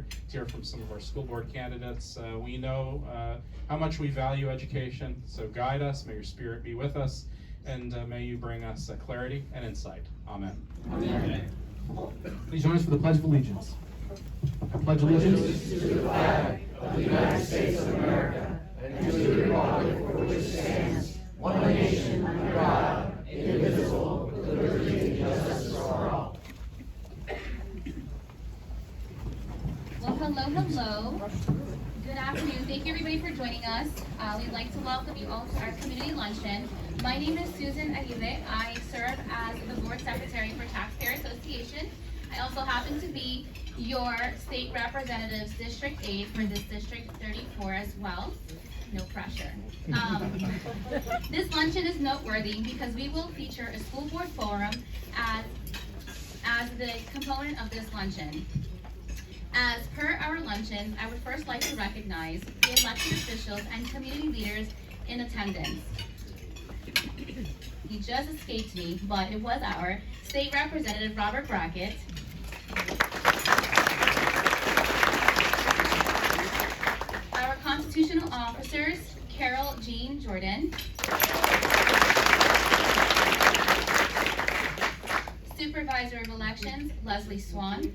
to hear from some of our school board candidates. We know how much we value education, so guide us, may your spirit be with us, and may you bring us clarity and insight. Amen. Amen. Please join us for the Pledge of Allegiance. I pledge allegiance to the flag of the United States of America and to the republic for which it stands, one nation under God, indivisible, with liberty and justice for all. Well, hello. Good afternoon. Thank you everybody for joining us. We'd like to welcome you all to our community luncheon. My name is Susan Aguirre. I serve as the board secretary for Taxpayer Association. I also happen to be your state representative's district aide for this District 34 as well. No pressure. This luncheon is noteworthy because we will feature a school board forum as the component of this luncheon. As per our luncheon, I would first like to recognize the elected officials and community leaders in attendance. He just escaped me, but it was our State Representative Robert Brackett, our constitutional officers, Carol Jean Jordan, Supervisor of Elections, Leslie Swan,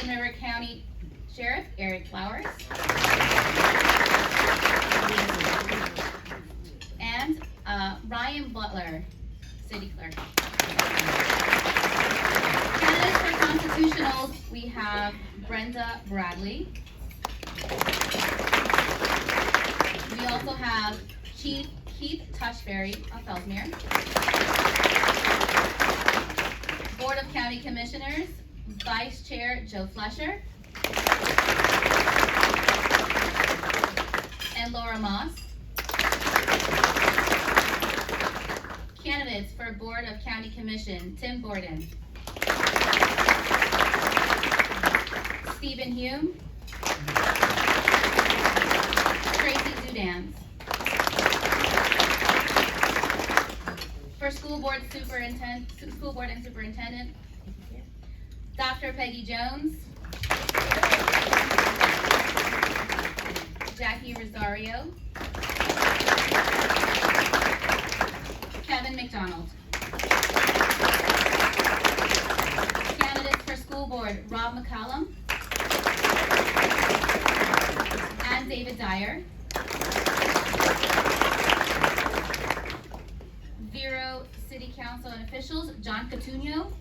Indian River County Sheriff, Eric Flowers, and Ryan Butler, City Clerk. Candidates for constitutionals, we have Brenda Bradley. We also have Chief Keith Touchberry of Fellsmere. Board of County Commissioners, Vice Chair Joe Flesher and Laura Moss. Candidates for Board of County Commission, Tim Borden, Stephen Hume, Tracy Zudans. For School Board and Superintendent, Dr. Peggy Jones, Jackie Rosario, Kevin McDonald. Candidates for School Board, Rob McCallum and David Dyer. Vero City Council and officials, John Catuno,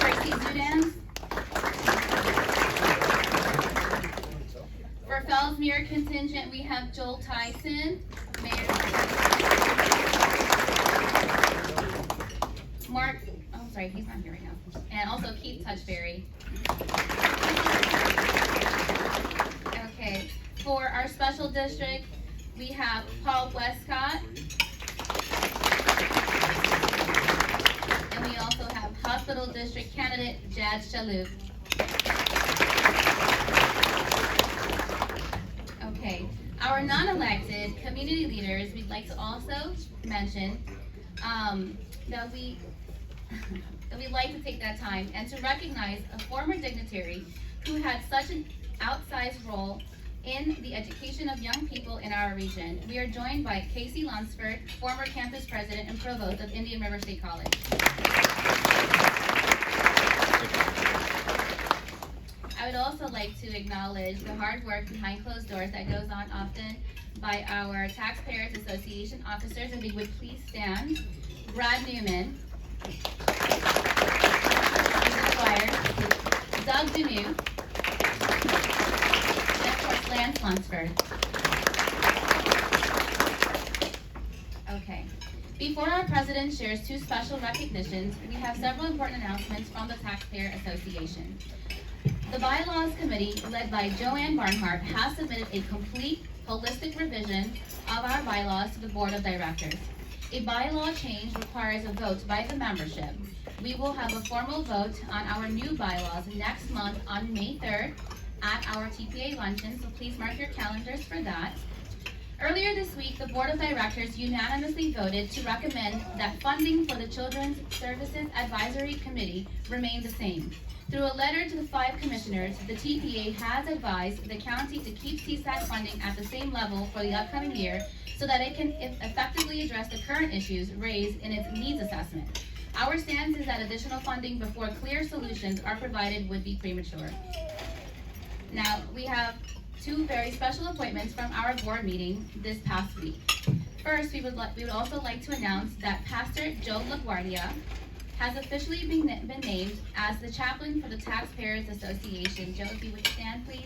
Tracy Zudans. For Fellsmere contingent, we have Joel Tyson, Mayor. Mark, he's not here right now. And also Keith Touchberry. Okay, for our special district, we have Paul Westcott. And we also have Hospital District candidate Jad Shalhoub. Okay, our non-elected community leaders, we'd like to also mention that we'd like to take that time and to recognize a former dignitary who had such an outsized role in the education of young people in our region. We are joined by Casey Lunsford, former campus president and provost of Indian River State College. I would also like to acknowledge the hard work behind closed doors that goes on often by our Taxpayers Association officers. If we would please stand. Brad Newman, Doug Denew, and of course Lance Lunsford. Okay. Before our president shares two special recognitions, we have several important announcements from the Taxpayer Association. The Bylaws Committee, led by Joanne Barnhart, has submitted a complete, holistic revision of our bylaws to the Board of Directors. A bylaw change requires a vote by the membership. We will have a formal vote on our new bylaws next month on May 3rd at our TPA luncheon, so please mark your calendars for that. Earlier this week, the Board of Directors unanimously voted to recommend that funding for the Children's Services Advisory Committee remain the same. Through a letter to the 5 commissioners, the TPA has advised the county to keep CSAC funding at the same level for the upcoming year so that it can effectively address the current issues raised in its needs assessment. Our stance is that additional funding before clear solutions are provided would be premature. Now, we have 2 very special appointments from our board meeting this past week. First, we would also like to announce that Pastor Joe LaGuardia has officially been named as the chaplain for the Taxpayers Association. Joe, if you would stand, please.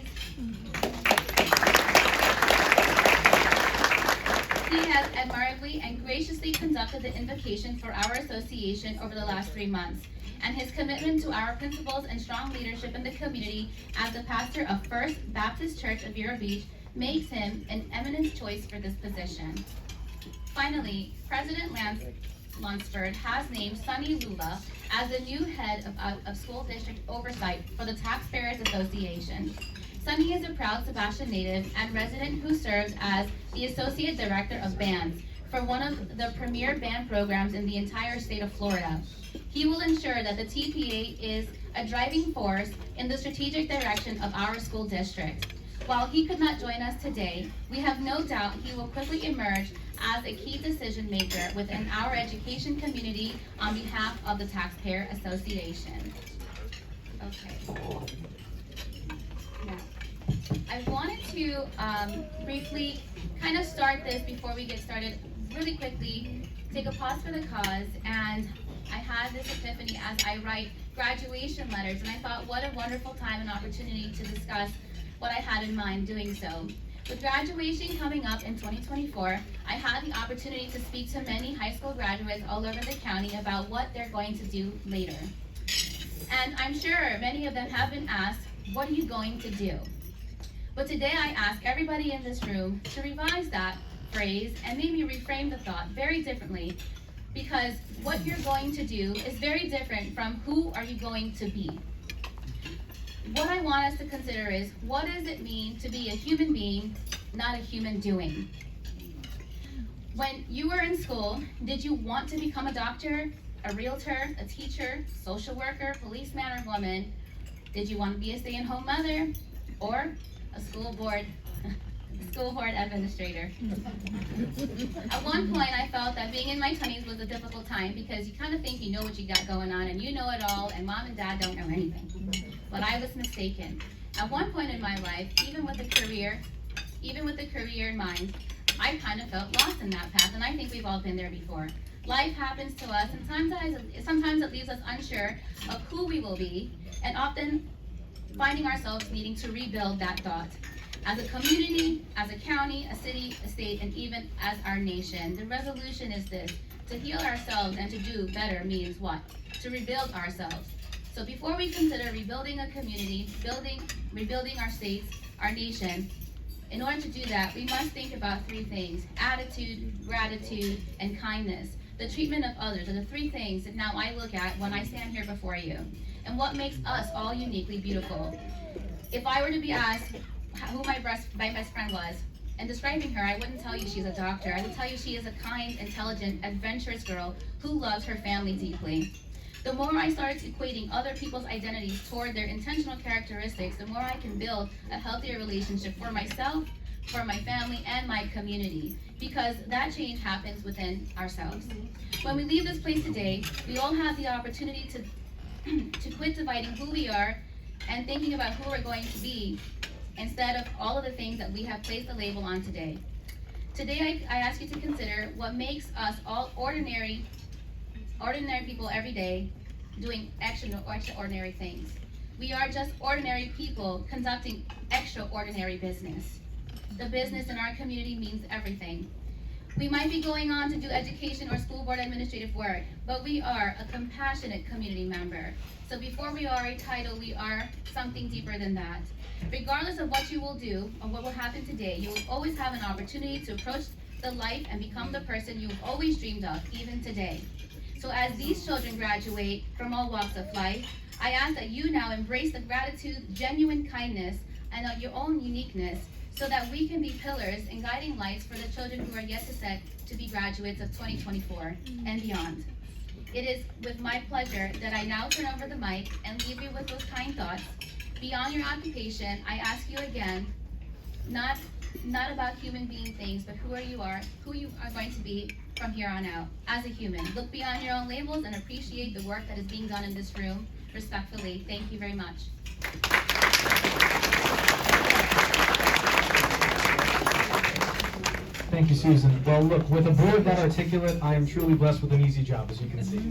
He has admirably and graciously conducted the invocation for our association over the last 3 months, and his commitment to our principles and strong leadership in the community as the pastor of First Baptist Church of Vero Beach makes him an eminent choice for this position. Finally, President Lunsford has named Sunny Lula as the new head of school district oversight for the Taxpayers Association. Sunny is a proud Sebastian native and resident who serves as the Associate Director of Bands for one of the premier band programs in the entire state of Florida. He will ensure that the TPA is a driving force in the strategic direction of our school district. While he could not join us today, we have no doubt he will quickly emerge as a key decision maker within our education community on behalf of the Taxpayer Association. Okay. Now, I wanted to briefly kind of start this before we get started really quickly, take a pause for the cause, and I had this epiphany as I write graduation letters, and I thought what a wonderful time and opportunity to discuss what I had in mind doing so. With graduation coming up in 2024, I had the opportunity to speak to many high school graduates all over the county about what they're going to do later. And I'm sure many of them have been asked, what are you going to do? But today I ask everybody in this room to revise that phrase and maybe reframe the thought very differently, because what you're going to do is very different from who are you going to be. What I want us to consider is, what does it mean to be a human being, not a human doing? When you were in school, did you want to become a doctor, a realtor, a teacher, social worker, policeman, or woman? Did you want to be a stay-at-home mother or a school board administrator? At one point, I felt that being in my 20s was a difficult time because you kind of think you know what you got going on and you know it all, and mom and dad don't know anything. But I was mistaken. At one point in my life, even with a career in mind, I kind of felt lost in that path, and I think we've all been there before. Life happens to us, and sometimes it leaves us unsure of who we will be, and often finding ourselves needing to rebuild that thought. As a community, as a county, a city, a state, and even as our nation, the resolution is this: to heal ourselves and to do better means what? To rebuild ourselves. So before we consider rebuilding a community, rebuilding our states, our nation, in order to do that, we must think about 3 things: attitude, gratitude, and kindness. The treatment of others are the 3 things that now I look at when I stand here before you, and what makes us all uniquely beautiful. If I were to be asked who my best friend was, and describing her, I wouldn't tell you she's a doctor. I would tell you she is a kind, intelligent, adventurous girl who loves her family deeply. The more I started equating other people's identities toward their intentional characteristics, the more I can build a healthier relationship for myself, for my family, and my community, because that change happens within ourselves. When we leave this place today, we all have the opportunity to quit dividing who we are and thinking about who we're going to be, instead of all of the things that we have placed a label on today. Today, I ask you to consider what makes us all ordinary people every day doing extraordinary things. We are just ordinary people conducting extraordinary business. The business in our community means everything. We might be going on to do education or school board administrative work, but we are a compassionate community member. So before we are a title, we are something deeper than that. Regardless of what you will do or what will happen today, you will always have an opportunity to approach the life and become the person you've always dreamed of, even today. So as these children graduate from all walks of life, I ask that you now embrace the gratitude, genuine kindness, and your own uniqueness, so that we can be pillars and guiding lights for the children who are yet to be graduates of 2024 and beyond. It is with my pleasure that I now turn over the mic and leave you with those kind thoughts. Beyond your occupation, I ask you again, not about human being things, but who you are going to be from here on out as a human. Look beyond your own labels and appreciate the work that is being done in this room. Respectfully, thank you very much. Thank you, Susan. Well, look, with a board that articulate, I am truly blessed with an easy job, as you can see.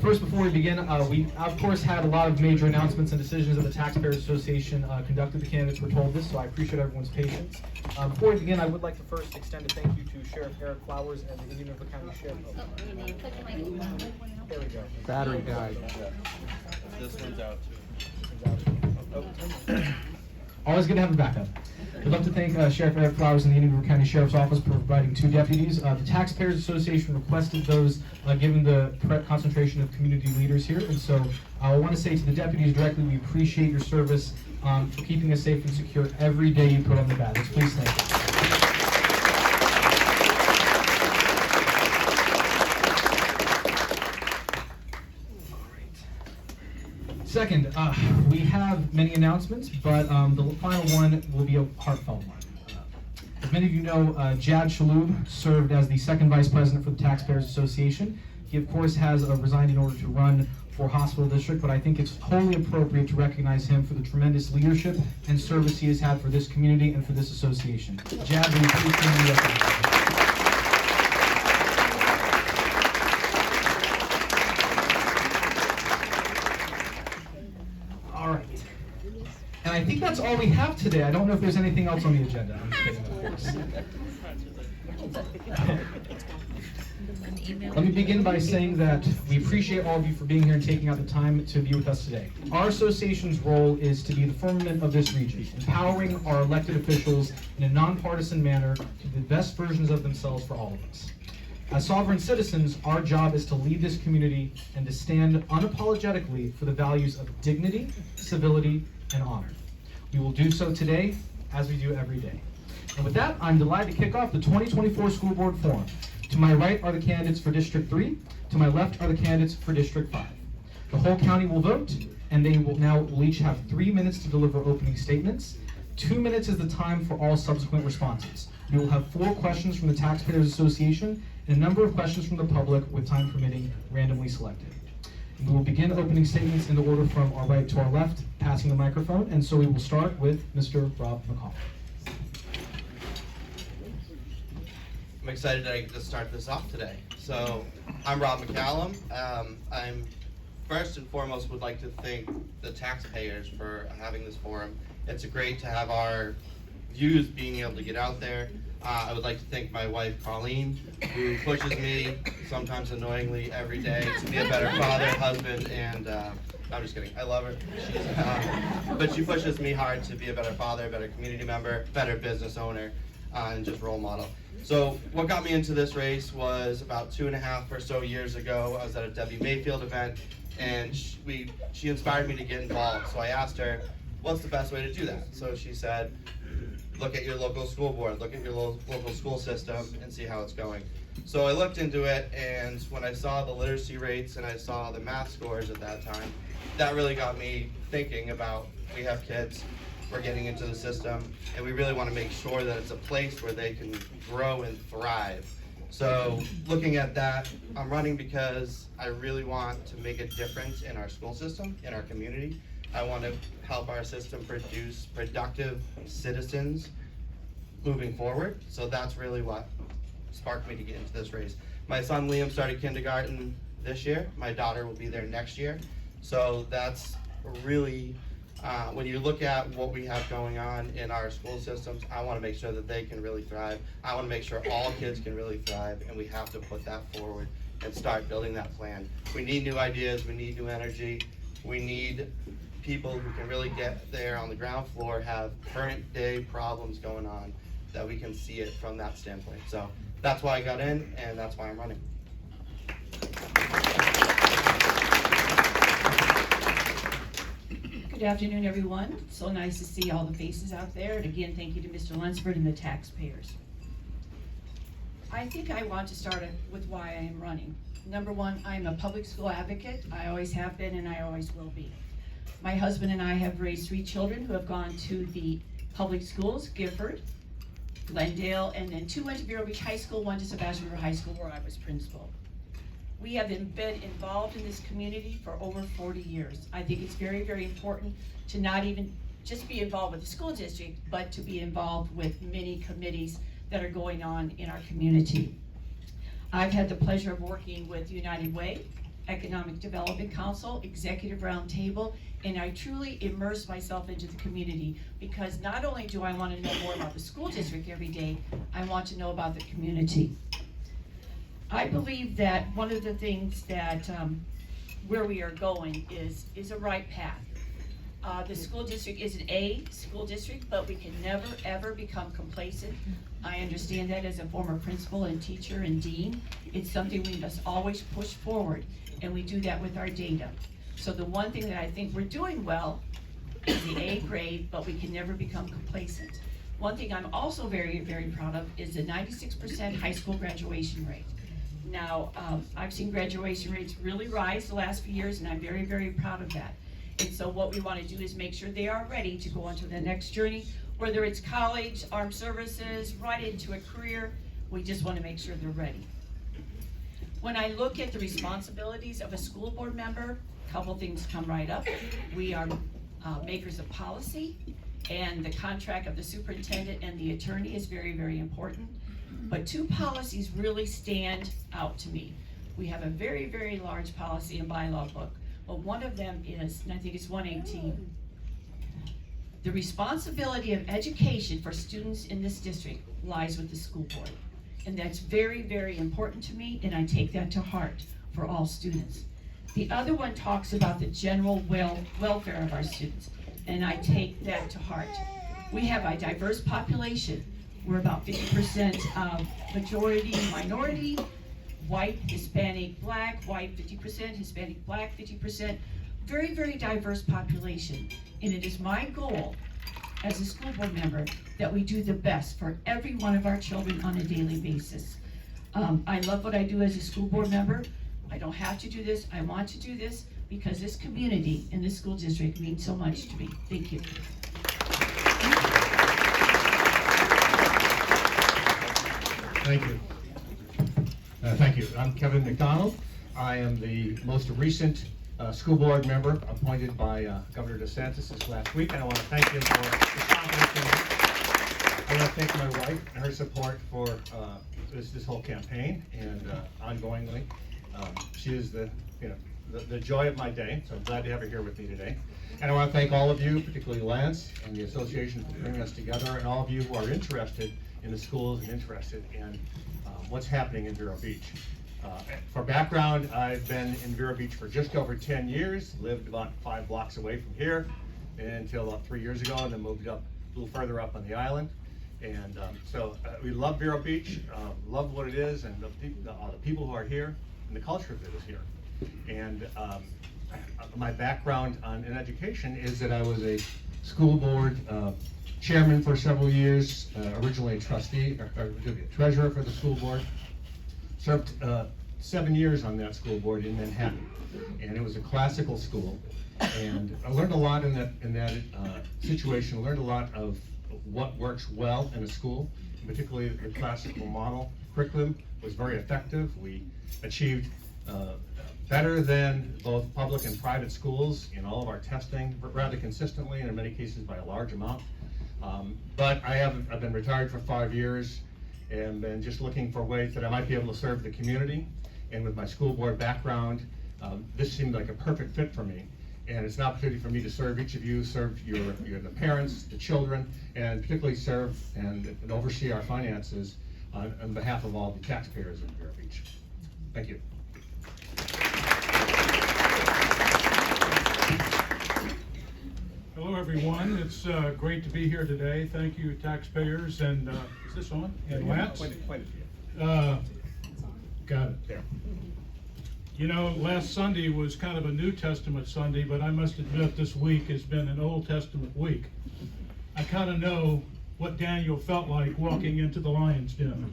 First, before we begin, we of course had a lot of major announcements and decisions that the Taxpayers Association conducted. The candidates were told this, so I appreciate everyone's patience. Before we begin, I would like to first extend a thank you to Sheriff Eric Flowers and the Indian River County Sheriff. There we go. Battery died. This one's out too. Always good to have a backup. I'd love to thank Sheriff Eric Flowers and the Indian River County Sheriff's Office for providing 2 deputies. The Taxpayers Association requested those given the concentration of community leaders here. And so I want to say to the deputies directly, we appreciate your service for keeping us safe and secure every day you put on the badge. Please thank you. Second, we have many announcements, but the final one will be a heartfelt one. As many of you know, Jad Shaloub served as the 2nd Vice President for the Taxpayers Association. He, of course, has resigned in order to run for Hospital District, but I think it's totally appropriate to recognize him for the tremendous leadership and service he has had for this community and for this association. Jad, will you please stand up? And I think that's all we have today. I don't know if there's anything else on the agenda. I'm just kidding, of course. Let me begin by saying that we appreciate all of you for being here and taking out the time to be with us today. Our association's role is to be the firmament of this region, empowering our elected officials in a nonpartisan manner to be the best versions of themselves for all of us. As sovereign citizens, our job is to lead this community and to stand unapologetically for the values of dignity, civility, and honor. We will do so today, as we do every day. And with that, I'm delighted to kick off the 2024 School Board Forum. To my right are the candidates for District 3. To my left are the candidates for District 5. The whole county will vote, and they will each have 3 minutes to deliver opening statements. 2 minutes is the time for all subsequent responses. We will have 4 questions from the Taxpayers Association and a number of questions from the public, with time permitting, randomly selected. We will begin opening statements in the order from our right to our left, passing the microphone, and so we will start with Mr. Rob McCall. I'm excited that I get to start this off today. So, I'm Rob McCallum. I'm first and foremost would like to thank the taxpayers for having this forum. It's great to have our views being able to get out there. I would like to thank my wife, Colleen, who pushes me, sometimes annoyingly, every day to be a better father, husband, and I'm just kidding. I love her. But she pushes me hard to be a better father, a better community member, better business owner, and just role model. So what got me into this race was about 2.5 or so years ago. I was at a Debbie Mayfield event, and she inspired me to get involved. So I asked her, what's the best way to do that? So she said, look at your local school board, look at your local school system, and see how it's going. So I looked into it, and when I saw the literacy rates and I saw the math scores at that time, that really got me thinking about, we have kids, we're getting into the system, and we really want to make sure that it's a place where they can grow and thrive. So looking at that, I'm running because I really want to make a difference in our school system, in our community. I want to help our system produce productive citizens moving forward. So that's really what sparked me to get into this race. My son Liam started kindergarten this year. My daughter will be there next year. So that's really, when you look at what we have going on in our school systems, I want to make sure that they can really thrive. I want to make sure all kids can really thrive, and we have to put that forward and start building that plan. We need new ideas, we need new energy, we need people who can really get there on the ground floor, have current day problems going on, that we can see it from that standpoint. So that's why I got in, and that's why I'm running. Good afternoon, everyone. So nice to see all the faces out there. And again, thank you to Mr. Lunsford and the taxpayers. I think I want to start with why I am running. Number one, I'm a public school advocate. I always have been and I always will be. My husband and I have raised 3 children who have gone to the public schools, Gifford, Glendale, and then 2 went to Vero Beach High School, 1 to Sebastian River High School where I was principal. We have been involved in this community for over 40 years. I think it's very, very important to not even just be involved with the school district, but to be involved with many committees that are going on in our community. I've had the pleasure of working with United Way, Economic Development Council, Executive Roundtable, and I truly immerse myself into the community because not only do I want to know more about the school district every day, I want to know about the community. I believe that one of the things that where we are going is a right path. The school district is an A school district, but we can never ever become complacent. I understand that as a former principal and teacher and dean. It's something we must always push forward, and we do that with our data. So the one thing that I think we're doing well is the A grade, but we can never become complacent. One thing I'm also very, very proud of is the 96% high school graduation rate. Now, I've seen graduation rates really rise the last few years, and I'm very, very proud of that. And so what we want to do is make sure they are ready to go on to the next journey, whether it's college, armed services, right into a career. We just want to make sure they're ready. When I look at the responsibilities of a school board member, a couple things come right up. We are makers of policy, and the contract of the superintendent and the attorney is very, very important. But 2 policies really stand out to me. We have a very, very large policy and bylaw book, but one of them is, and I think it's 118, the responsibility of education for students in this district lies with the school board. And that's very, very important to me, and I take that to heart for all students. The other one talks about the general welfare of our students, and I take that to heart. We have a diverse population. We're about 50% majority minority, white, Hispanic, black, white 50%, Hispanic, black 50%. Very, very diverse population. And it is my goal as a school board member that we do the best for every one of our children on a daily basis. I love what I do as a school board member. I don't have to do this. I want to do this because this community and this school district means so much to me. Thank you. Thank you. Thank you. I'm Kevin McDonald. I am the most recent school board member appointed by Governor DeSantis this last week, and I want to thank him for his confidence in me. I want to thank my wife and her support for this whole campaign and ongoingly. She is the joy of my day, so I'm glad to have her here with me today. And I want to thank all of you, particularly Lance and the association for bringing us together, and all of you who are interested in the schools and interested in what's happening in Vero Beach. For background, I've been in Vero Beach for just over 10 years, lived about 5 blocks away from here until about 3 years ago, and then moved up a little further up on the island. And so we love Vero Beach, love what it is, and the people who are here, and the culture that is here. And my background in education is that I was a school board chairman for several years, originally a trustee, or treasurer for the school board. Served 7 years on that school board in Manhattan, and it was a classical school. And I learned a lot in that situation. I learned a lot of what works well in a school, particularly the classical model. Curriculum was very effective. We achieved better than both public and private schools in all of our testing, rather consistently, and in many cases by a large amount. But I've been retired for 5 years and been just looking for ways that I might be able to serve the community. And with my school board background, this seemed like a perfect fit for me. And it's an opportunity for me to serve each of you, serve the parents, the children, and particularly serve and oversee our finances on behalf of all the taxpayers in Vero Beach. Thank you. Hello, everyone. It's great to be here today. Thank you, taxpayers, and is this on? And Lance? Quite a few. Got it. There. You know, last Sunday was kind of a New Testament Sunday, but I must admit this week has been an Old Testament week. I kind of know what Daniel felt like walking into the lion's den.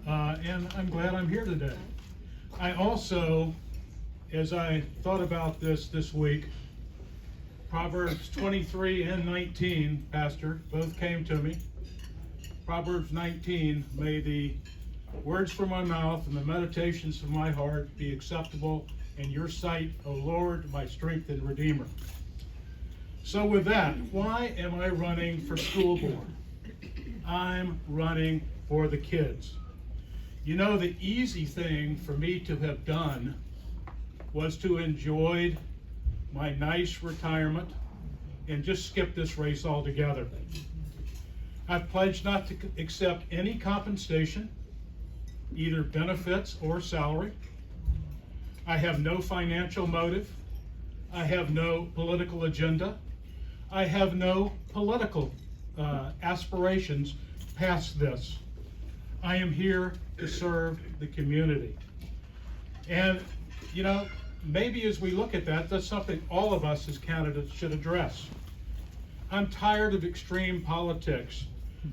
And I'm glad I'm here today. I also, as I thought about this week, Proverbs 23 and 19, Pastor, both came to me. Proverbs 19, may the words from my mouth and the meditations of my heart be acceptable in your sight, O Lord, my strength and redeemer. So with that, why am I running for school board? I'm running for the kids. You know, the easy thing for me to have done was to enjoy my nice retirement and just skip this race altogether. I've pledged not to accept any compensation, either benefits or salary. I have no financial motive. I have no political agenda. I have no political aspirations past this. I am here to serve the community. And, you know, maybe as we look at that, that's something all of us as candidates should address. I'm tired of extreme politics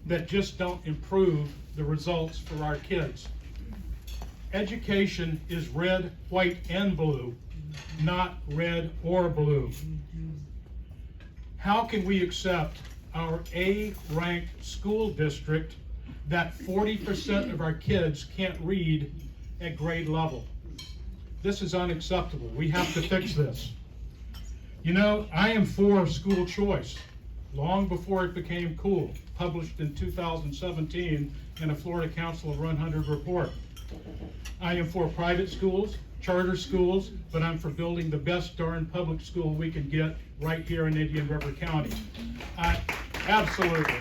that just don't improve the results for our kids. Education is red, white, and blue, not red or blue. How can we accept our A-ranked school district that 40% of our kids can't read at grade level? This is unacceptable. We have to fix this. You know, I am for school choice, long before it became cool, published in 2017 in a Florida Council of 100 report. I am for private schools, charter schools, but I'm for building the best darn public school we can get right here in Indian River County. Absolutely.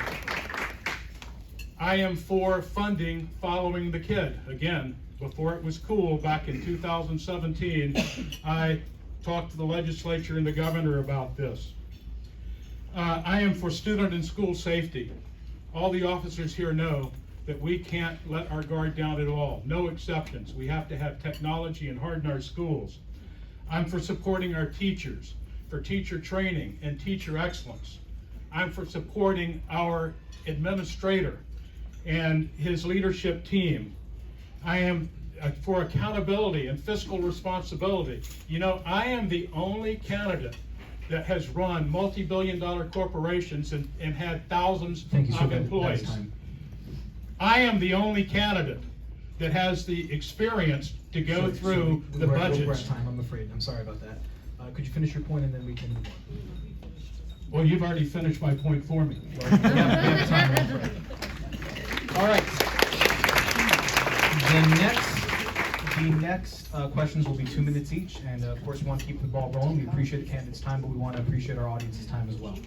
I am for funding following the kid. Again, before it was cool back in 2017, I talked to the legislature and the governor about this. I am for student and school safety. All the officers here know that we can't let our guard down at all. No exceptions. We have to have technology and harden our schools. I'm for supporting our teachers, for teacher training and teacher excellence. I'm for supporting our administrator and his leadership team. I am for accountability and fiscal responsibility. You know, I am the only candidate that has run multi-billion-dollar corporations and had thousands of employees. I am the only candidate that has the experience to go through the budgets. We're at time, I'm afraid. I'm sorry about that. Could you finish your point and then we can move on? Well, you've already finished my point for me. Well, we have time, I'm afraid. All right. The next questions will be 2 minutes each, and of course we want to keep the ball rolling. We appreciate the candidate's time, but we want to appreciate our audience's time as well.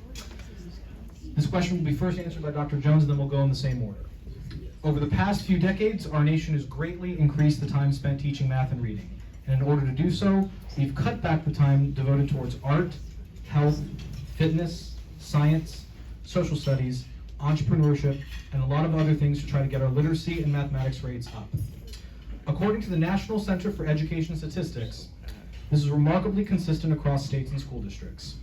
This question will be first answered by Dr. Jones, and then we'll go in the same order. Over the past few decades, our nation has greatly increased the time spent teaching math and reading. And in order to do so, we've cut back the time devoted towards art, health, fitness, science, social studies, entrepreneurship, and a lot of other things to try to get our literacy and mathematics rates up. According to the National Center for Education Statistics, this is remarkably consistent across states and school districts.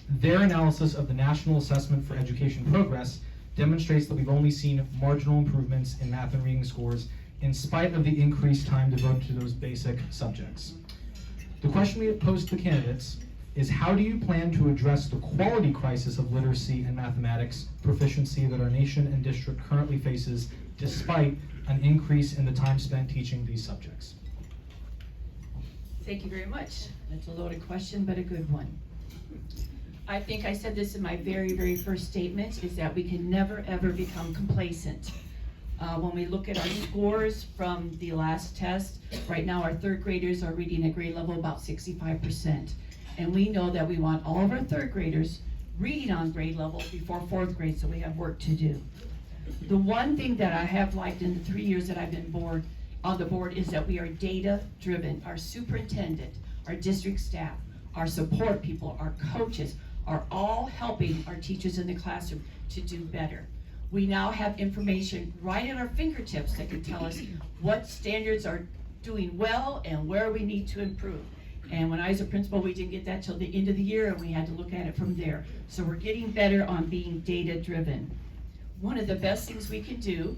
Their analysis of the National Assessment for Education Progress demonstrates that we've only seen marginal improvements in math and reading scores in spite of the increased time devoted to those basic subjects. The question we have posed to the candidates is, how do you plan to address the quality crisis of literacy and mathematics proficiency that our nation and district currently faces despite an increase in the time spent teaching these subjects? Thank you very much. That's a loaded question, but a good one. I think I said this in my very, very first statement, is that we can never, ever become complacent. When we look at our scores from the last test, right now our third graders are reading at grade level about 65%. And we know that we want all of our third graders reading on grade level before fourth grade, so we have work to do. The one thing that I have liked in the 3 years that I've been on the board is that we are data driven. Our superintendent, our district staff, our support people, our coaches are all helping our teachers in the classroom to do better. We now have information right at our fingertips that can tell us what standards are doing well and where we need to improve. And when I was a principal, we didn't get that till the end of the year, and we had to look at it from there. So we're getting better on being data-driven. One of the best things we can do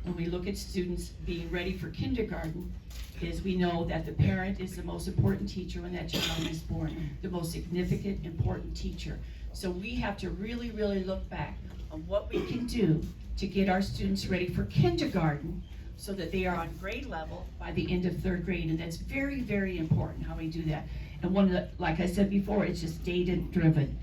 when we look at students being ready for kindergarten is we know that the parent is the most important teacher when that child is born, the most significant, important teacher. So we have to really, really look back on what we can do to get our students ready for kindergarten so that they are on grade level by the end of third grade. And that's very, very important how we do that. And one of the, like I said before, it's just data-driven.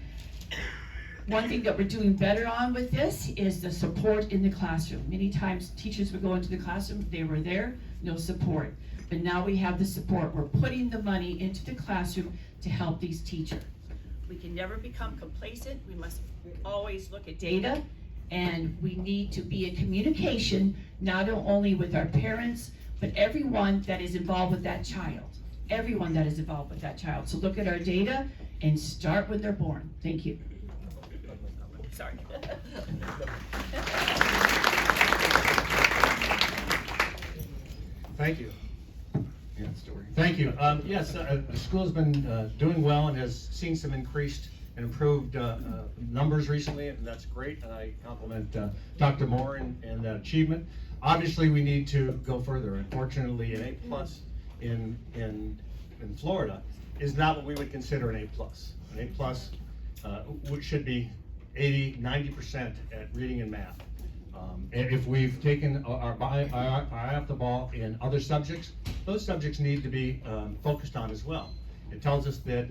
One thing that we're doing better on with this is the support in the classroom. Many times teachers would go into the classroom, they were there, no support. But now we have the support. We're putting the money into the classroom to help these teachers. We can never become complacent. We must always look at data, and we need to be in communication, not only with our parents, but everyone that is involved with that child. Everyone that is involved with that child. So look at our data and start when they're born. Thank you. Sorry. Thank you. Thank you. Yes, the school's been doing well and has seen some increased and improved numbers recently, and that's great. And I compliment Dr. Moore in that achievement. Obviously, we need to go further. Unfortunately, an A+ in Florida is not what we would consider an A+. An A+ should be 80–90% at reading and math. And if we've taken our eye off the ball in other subjects, those subjects need to be focused on as well. It tells us that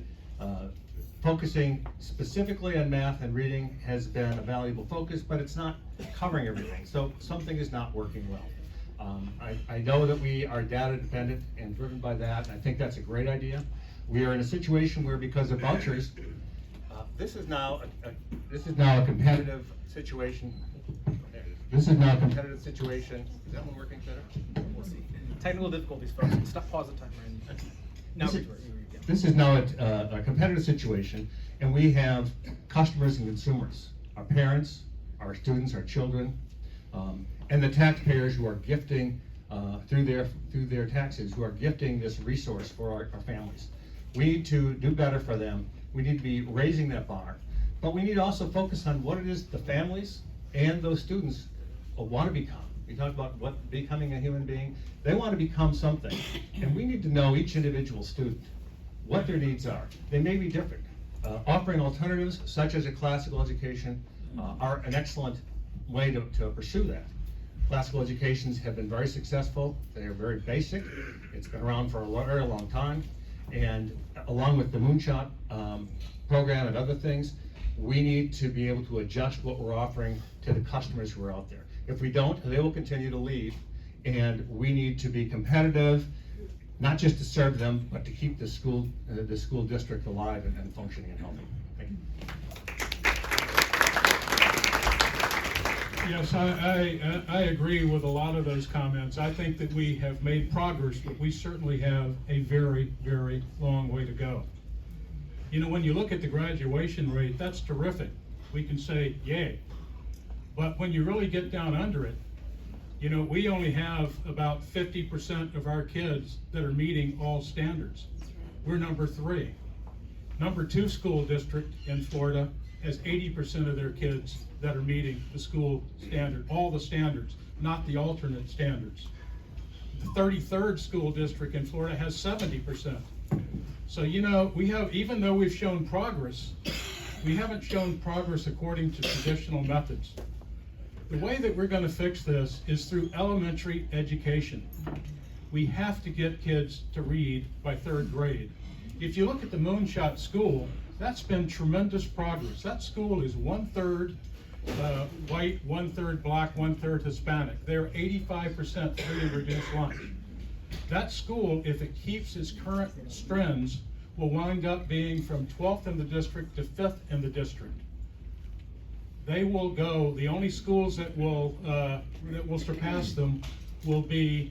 focusing specifically on math and reading has been a valuable focus, but it's not covering everything. So something is not working well. I know that we are data dependent and driven by that, and I think that's a great idea. We are in a situation where, because of vouchers, this is now a competitive situation. This is now a competitive situation. Is that one working better? We'll see. Technical difficulties, folks. Stop, pause the timer. Now this is now a competitive situation, and we have customers and consumers, our parents, our students, our children, and the taxpayers who are gifting through their taxes, who are gifting this resource for our families. We need to do better for them. We need to be raising that bar, but we need to also focus on what it is the families and those students want to become. We talk about what becoming a human being. They want to become something, and we need to know each individual student, what their needs are. They may be different. Offering alternatives, such as a classical education, are an excellent way to pursue that. Classical educations have been very successful. They are very basic. It's been around for a very long time. And along with the Moonshot program and other things, we need to be able to adjust what we're offering to the customers who are out there. If we don't, they will continue to leave, and we need to be competitive, not just to serve them, but to keep the school district alive and functioning and healthy. Thank you. Yes, I agree with a lot of those comments. I think that we have made progress, but we certainly have a very, very long way to go. You know, when you look at the graduation rate, that's terrific. We can say, yay. But when you really get down under it, you know, we only have about 50% of our kids that are meeting all standards. We're number 3. Number 2 school district in Florida has 80% of their kids that are meeting the school standard, all the standards, not the alternate standards. The 33rd school district in Florida has 70%. So, you know, we have, even though we've shown progress, we haven't shown progress according to traditional methods. The way that we're going to fix this is through elementary education. We have to get kids to read by 3rd grade. If you look at the Moonshot School, that's been tremendous progress. That school is 1/3 white, 1/3 black, 1/3 Hispanic. They're 85% free and reduced lunch. That school, if it keeps its current trends, will wind up being from 12th in the district to 5th in the district. They will go, the only schools that will surpass them will be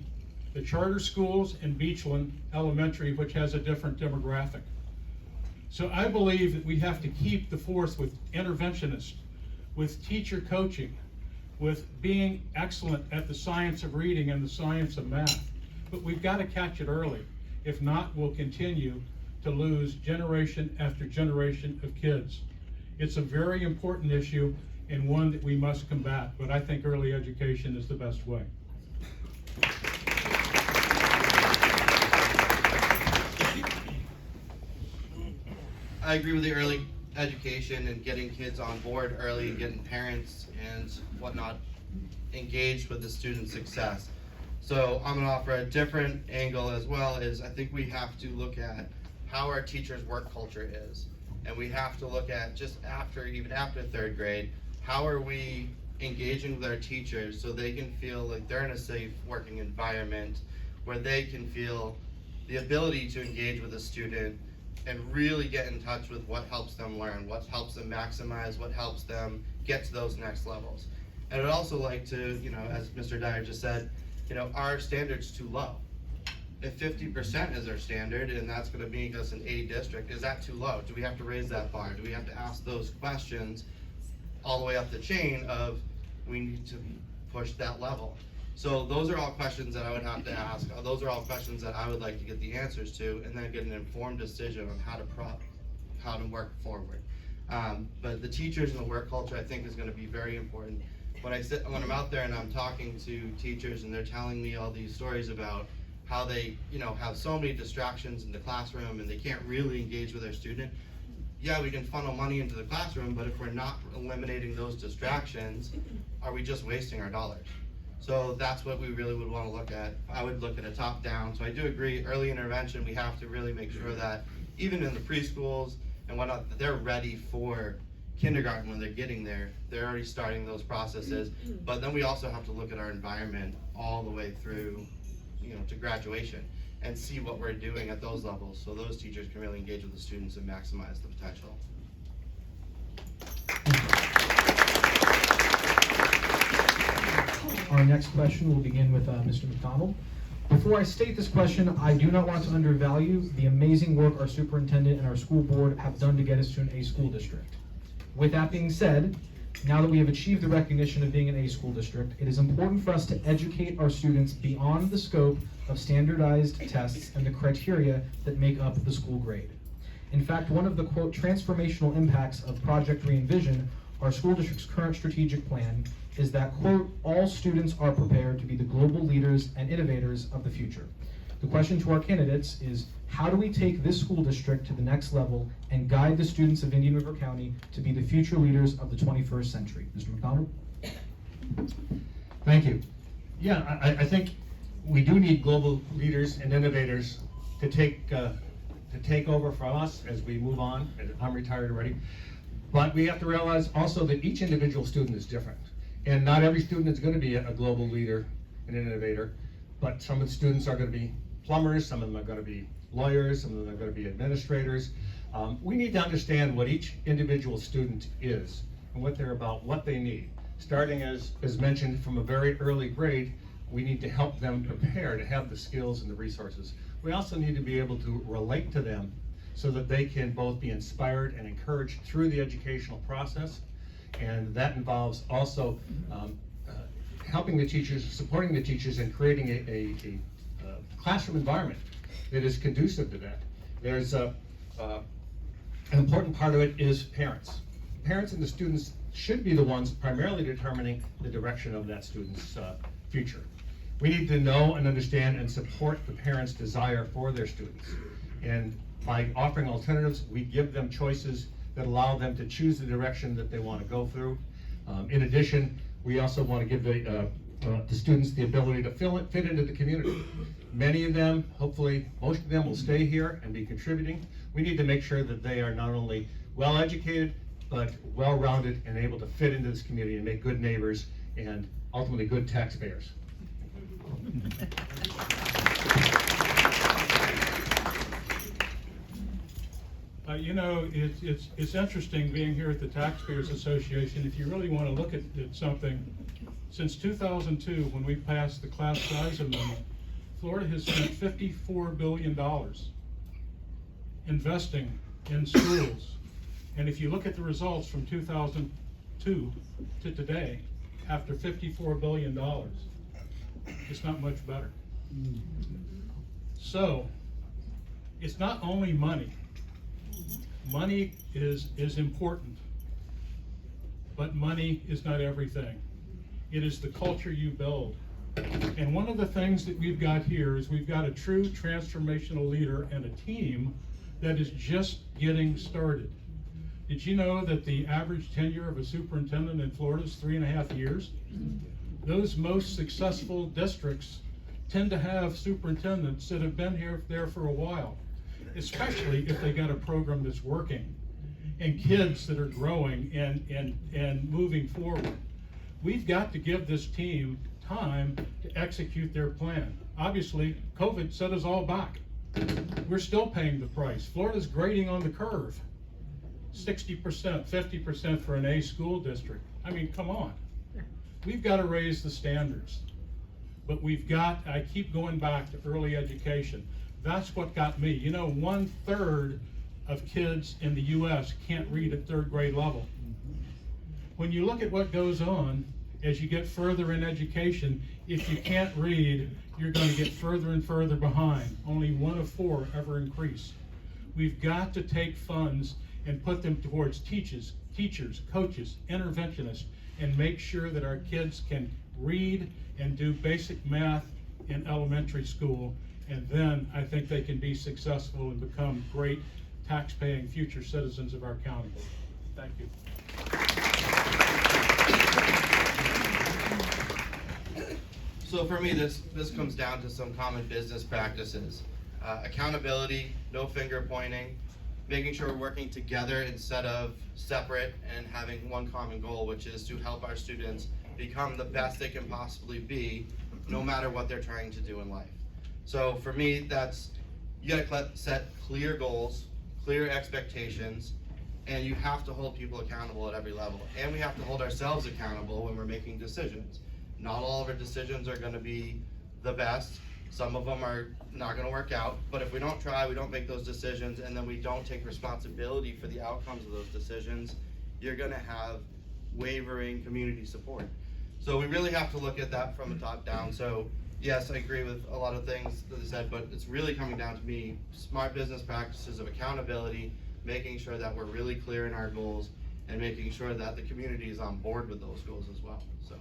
the charter schools and Beachland Elementary, which has a different demographic. So I believe that we have to keep the force with interventionists, with teacher coaching, with being excellent at the science of reading and the science of math. but we've got to catch it early. If not, we'll continue to lose generation after generation of kids. It's a very important issue and one that we must combat, but I think early education is the best way. I agree with the early education and getting kids on board early, getting parents and whatnot engaged with the student success. So I'm gonna offer a different angle as well. Is I think we have to look at how our teachers' work culture is. And we have to look at just even after third grade, how are we engaging with our teachers so they can feel like they're in a safe working environment where they can feel the ability to engage with a student and really get in touch with what helps them learn, what helps them maximize, what helps them get to those next levels. And I'd also like to, as Mr. Dyer just said, our standard's too low. If 50% is our standard and that's gonna make us an A district, is that too low? Do we have to raise that bar? Do we have to ask those questions all the way up the chain of, we need to push that level? So those are all questions that I would have to ask. Those are all questions that I would like to get the answers to and then get an informed decision on how to work forward. But the teachers and the work culture I think is gonna be very important. When I'm out there and I'm talking to teachers and they're telling me all these stories about how they, have so many distractions in the classroom and they can't really engage with their student. Yeah, we can funnel money into the classroom, but if we're not eliminating those distractions, are we just wasting our dollars? So that's what we really would want to look at. I would look at a top down. So I do agree, early intervention, we have to really make sure that even in the preschools and whatnot, that they're ready for kindergarten when they're getting there. They're already starting those processes. But then we also have to look at our environment all the way through, to graduation and see what we're doing at those levels so those teachers can really engage with the students and maximize the potential. Our next question will begin with Mr. McDonald. Before I state this question, I do not want to undervalue the amazing work our superintendent and our school board have done to get us to an A school district. With that being said, now that we have achieved the recognition of being an A school district, it is important for us to educate our students beyond the scope of standardized tests and the criteria that make up the school grade. In fact, one of the, quote, transformational impacts of Project Re-envision, our school district's current strategic plan, is that, quote, all students are prepared to be the global leaders and innovators of the future. The question to our candidates is, how do we take this school district to the next level and guide the students of Indian River County to be the future leaders of the 21st century? Mr. McDonald? Thank you. Yeah, I think we do need global leaders and innovators to take over from us as we move on. I'm retired already. But we have to realize also that each individual student is different. And not every student is going to be a global leader and innovator, but some of the students are going to be plumbers, some of them are going to be lawyers, some of them are going to be administrators. We need to understand what each individual student is and what they're about, what they need. Starting as mentioned from a very early grade, we need to help them prepare to have the skills and the resources. We also need to be able to relate to them so that they can both be inspired and encouraged through the educational process. And that involves also helping the teachers, supporting the teachers, and creating a classroom environment that is conducive to that. There's an important part of it is parents. Parents and the students should be the ones primarily determining the direction of that student's future. We need to know and understand and support the parents' desire for their students. And by offering alternatives, we give them choices that allow them to choose the direction that they want to go through. In addition, we also want to give the students the ability to fit into the community. Many of them, hopefully most of them, will stay here and be contributing. We need to make sure that they are not only well educated, but well-rounded and able to fit into this community and make good neighbors and ultimately good taxpayers. It's interesting being here at the Taxpayers Association. If you really want to look at something, since 2002, when we passed the class size amendment, Florida has spent $54 billion investing in schools. And if you look at the results from 2002 to today, after $54 billion, it's not much better. So, it's not only money. Money is important, but money is not everything. It is the culture you build. And one of the things that we've got here is we've got a true transformational leader and a team that is just getting started. Did you know that the average tenure of a superintendent in Florida is 3.5 years? Those most successful districts tend to have superintendents that have been there for a while, especially if they got a program that's working and kids that are growing and moving forward. We've got to give this team time to execute their plan. Obviously, COVID set us all back. We're still paying the price. Florida's grading on the curve. 60%, 50% for an A school district. I mean, come on. We've got to raise the standards. But I keep going back to early education. That's what got me. You know, 1/3 of kids in the U.S. can't read at 3rd grade level. When you look at what goes on as you get further in education, if you can't read, you're going to get further and further behind. Only 1 of 4 ever increase. We've got to take funds and put them towards teachers, coaches, interventionists, and make sure that our kids can read and do basic math in elementary school. And then I think they can be successful and become great tax-paying future citizens of our county. Thank you. So for me, this comes down to some common business practices. Accountability, no finger pointing, making sure we're working together instead of separate, and having one common goal, which is to help our students become the best they can possibly be, no matter what they're trying to do in life. So for me, that's, you gotta set clear goals, clear expectations, and you have to hold people accountable at every level. And we have to hold ourselves accountable when we're making decisions. Not all of our decisions are gonna be the best. Some of them are not gonna work out, but if we don't try, we don't make those decisions, and then we don't take responsibility for the outcomes of those decisions, you're gonna have wavering community support. So we really have to look at that from the top down. So yes, I agree with a lot of things that I said, but it's really coming down to me, smart business practices of accountability, making sure that we're really clear in our goals, and making sure that the community is on board with those goals as well, so.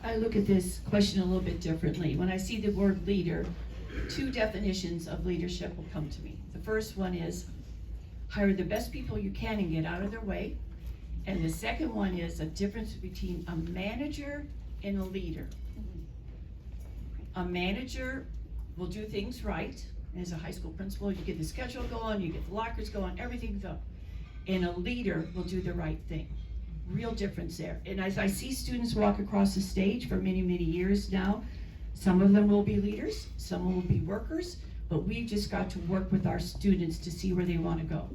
I look at this question a little bit differently. When I see the word leader, 2 definitions of leadership will come to me. The first one is hire the best people you can and get out of their way. And the second one is a difference between a manager and a leader. A manager will do things right. As a high school principal, you get the schedule going, you get the lockers going, everything's up. And a leader will do the right thing. Real difference there. And as I see students walk across the stage for many, many years now, some of them will be leaders, some will be workers, but we've just got to work with our students to see where they want to go.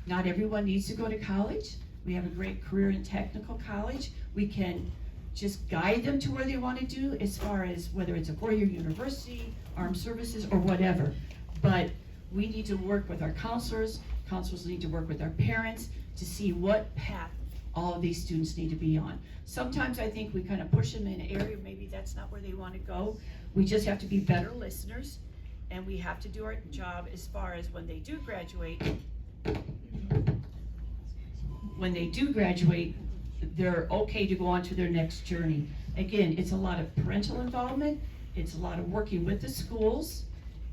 Not everyone needs to go to college. We have a great career and technical college. We can just guide them to where they want to do, as far as whether it's a 4-year university, armed services, or whatever. But we need to work with our counselors. Counselors need to work with our parents to see what path all of these students need to be on. Sometimes I think we kind of push them in an area, maybe that's not where they want to go. We just have to be better listeners, and we have to do our job as far as when they do graduate. When they do graduate, they're okay to go on to their next journey. Again, it's a lot of parental involvement, it's a lot of working with the schools,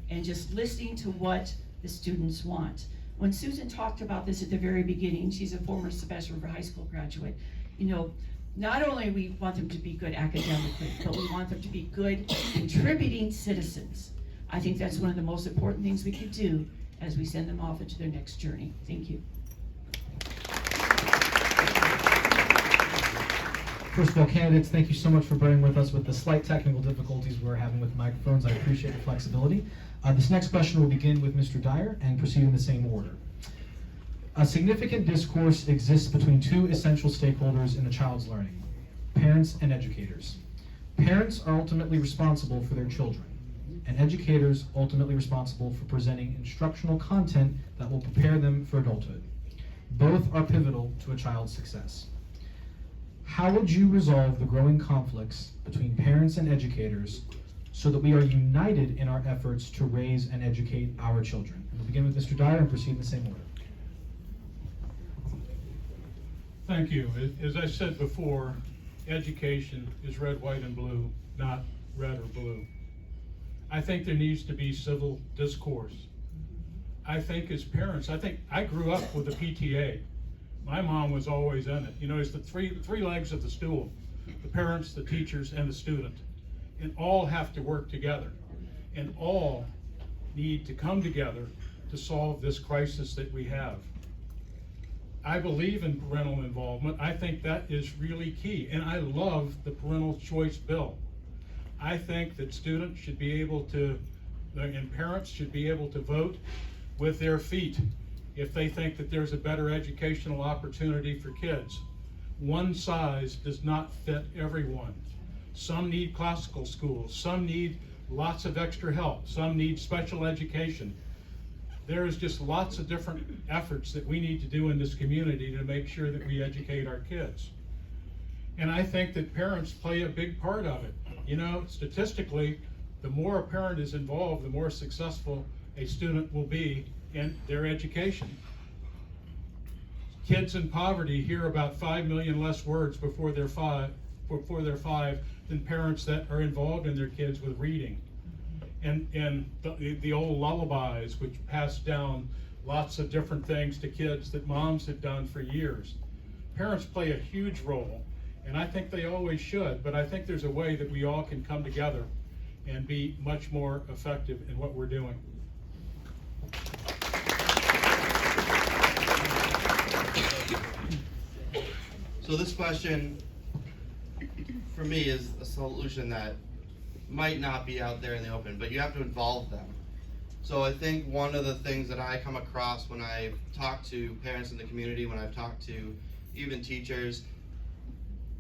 and just listening to what the students want. When Susan talked about this at the very beginning, she's a former Sebastian River High School graduate. You know, not only we want them to be good academically, but we want them to be good contributing citizens. I think that's one of the most important things we can do as we send them off into their next journey. Thank you. First of all, candidates, thank you so much for bearing with us with the slight technical difficulties we're having with microphones. I appreciate the flexibility. This next question will begin with Mr. Dyer and proceed in the same order. A significant discourse exists between 2 essential stakeholders in a child's learning: parents and educators. Parents are ultimately responsible for their children, and educators ultimately responsible for presenting instructional content that will prepare them for adulthood. Both are pivotal to a child's success. How would you resolve the growing conflicts between parents and educators so that we are united in our efforts to raise and educate our children? And we'll begin with Mr. Dyer and proceed in the same order. Thank you. As I said before, education is red, white, and blue, not red or blue. I think there needs to be civil discourse. I think as parents, I grew up with the PTA. My mom was always in it. You know, it's the three legs of the stool: the parents, the teachers, and the student. And all have to work together. And all need to come together to solve this crisis that we have. I believe in parental involvement. I think that is really key. And I love the parental choice bill. I think that students should be able to, and parents should be able to vote with their feet if they think that there's a better educational opportunity for kids. One size does not fit everyone. Some need classical schools, some need lots of extra help, some need special education. There is just lots of different efforts that we need to do in this community to make sure that we educate our kids. And I think that parents play a big part of it. You know, statistically, the more a parent is involved, the more successful a student will be in their education. Kids in poverty hear about 5 million less words before they're five than parents that are involved in their kids with reading. And the old lullabies, which pass down lots of different things to kids that moms have done for years. Parents play a huge role, and I think they always should, but I think there's a way that we all can come together and be much more effective in what we're doing. So this question, for me, is a solution that might not be out there in the open, but you have to involve them. So I think one of the things that I come across when I talk to parents in the community, when I've talked to even teachers,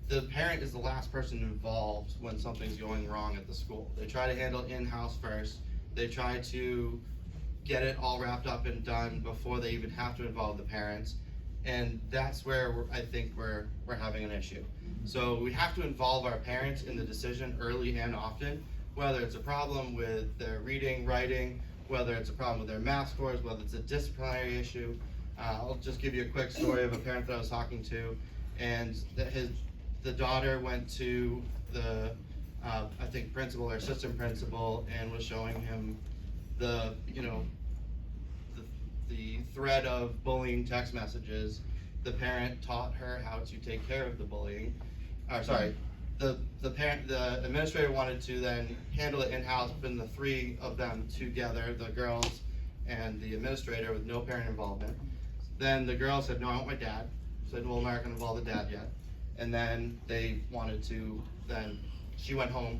the parent is the last person involved when something's going wrong at the school. They try to handle in-house first. They try to get it all wrapped up and done before they even have to involve the parents. And that's where I think we're having an issue. So we have to involve our parents in the decision early and often, whether it's a problem with their reading, writing, whether it's a problem with their math scores, whether it's a disciplinary issue. I'll just give you a quick story of a parent that I was talking to, and the daughter went to the I think principal or assistant principal and was showing him the thread of bullying text messages. The parent taught her how to take care of the bullying. The administrator wanted to then handle it in-house, putting the three of them together, the girls and the administrator, with no parent involvement. Then the girl said, no, I want my dad. Said, well, I'm not gonna involve the dad yet. And then they wanted to, then she went home.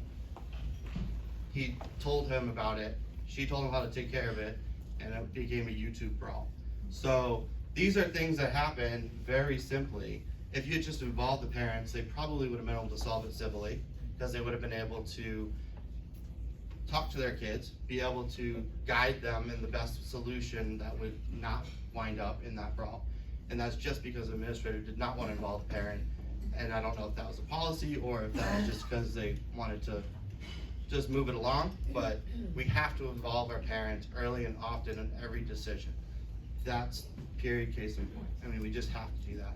He told him about it. She told him how to take care of it, and it became a YouTube brawl. So these are things that happen very simply. If you had just involved the parents, they probably would have been able to solve it civilly, because they would have been able to talk to their kids, be able to guide them in the best solution that would not wind up in that brawl. And that's just because the administrator did not want to involve the parent. And I don't know if that was a policy or if that was just because they wanted to just move it along, but we have to involve our parents early and often in every decision. That's period, case in point. I mean, we just have to do that.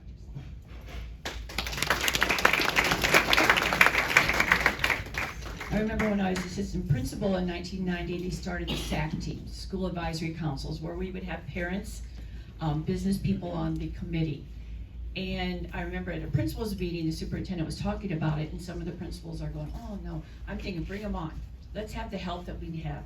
I remember when I was assistant principal in 1990, they started the SAC teams, School Advisory Councils, where we would have parents, business people on the committee. And I remember at a principal's meeting, the superintendent was talking about it, and some of the principals are going, oh no, I'm thinking, bring them on. Let's have the help that we have.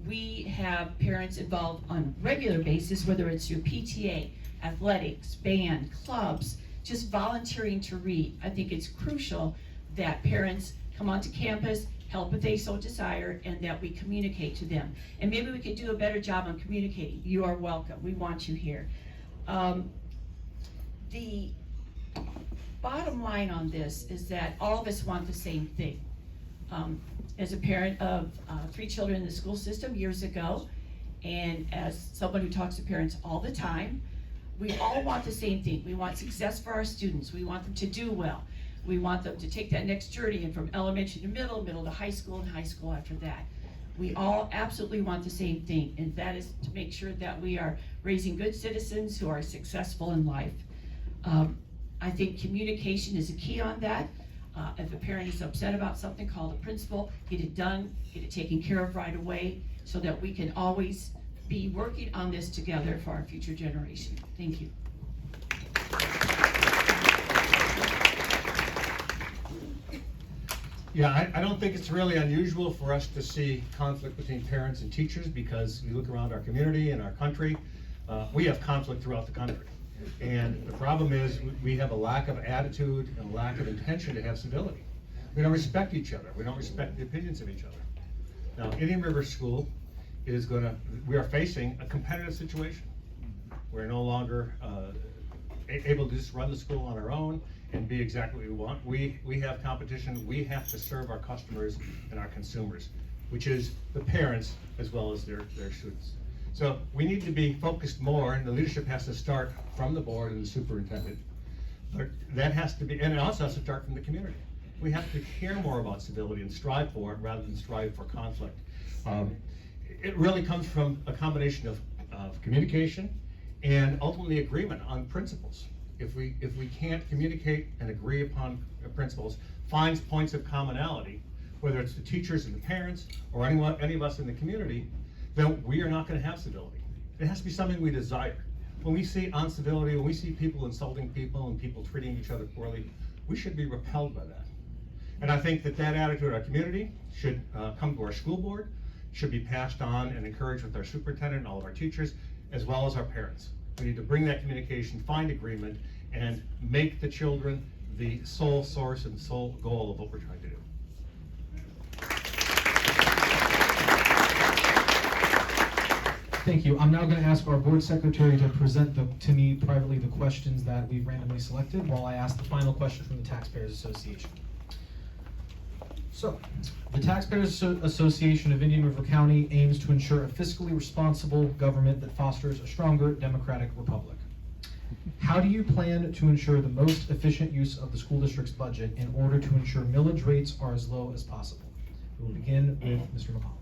We have parents involved on a regular basis, whether it's your PTA, athletics, band, clubs, just volunteering to read. I think it's crucial that parents come onto campus, help if they so desire, and that we communicate to them. And maybe we could do a better job on communicating. You are welcome. We want you here. The bottom line on this is that all of us want the same thing. As a parent of 3 children in the school system years ago, and as someone who talks to parents all the time, we all want the same thing. We want success for our students. We want them to do well. We want them to take that next journey and from elementary to middle, middle to high school, and high school after that. We all absolutely want the same thing, and that is to make sure that we are raising good citizens who are successful in life. I think communication is a key on that. If a parent is upset about something, call the principal, get it done, get it taken care of right away, so that we can always be working on this together for our future generation. Thank you. Yeah, I don't think it's really unusual for us to see conflict between parents and teachers, because we look around our community and our country, we have conflict throughout the country. And the problem is, we have a lack of attitude and a lack of intention to have civility. We don't respect each other. We don't respect the opinions of each other. Now, Indian River School we are facing a competitive situation. We're no longer able to just run the school on our own and be exactly what we want. We have competition. We have to serve our customers and our consumers, which is the parents as well as their students. So we need to be focused more, and the leadership has to start from the board and the superintendent. But that has to be, and it also has to start from the community. We have to care more about civility and strive for it rather than strive for conflict. It really comes from a combination of communication and ultimately agreement on principles. If we can't communicate and agree upon principles, find points of commonality, whether it's the teachers and the parents or any of us in the community, then we are not going to have civility. It has to be something we desire. When we see uncivility, when we see people insulting people and people treating each other poorly, we should be repelled by that. And I think that attitude in our community should come to our school board, should be passed on and encouraged with our superintendent and all of our teachers, as well as our parents. We need to bring that communication, find agreement, and make the children the sole source and sole goal of what we're trying to do. Thank you. I'm now going to ask our board secretary to present to me privately the questions that we've randomly selected while I ask the final question from the Taxpayers Association. So, the Taxpayers Association of Indian River County aims to ensure a fiscally responsible government that fosters a stronger democratic republic. How do you plan to ensure the most efficient use of the school district's budget in order to ensure millage rates are as low as possible? We will begin with Mr. McCall.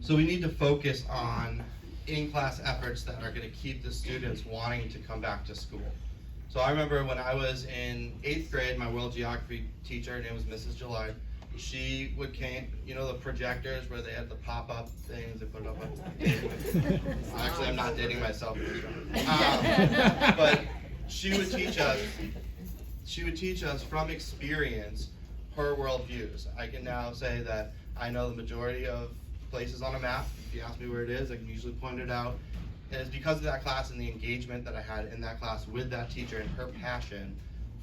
So we need to focus on in-class efforts that are going to keep the students wanting to come back to school. So I remember when I was in 8th grade, my world geography teacher, her name was Mrs. Gillard, she would the projectors where they had the pop-up things, they put it up on. Actually, I'm not dating myself. But she would teach us from experience her worldviews. I can now say that I know the majority of places on a map. If you ask me where it is, I can usually point it out. And it's because of that class and the engagement that I had in that class with that teacher and her passion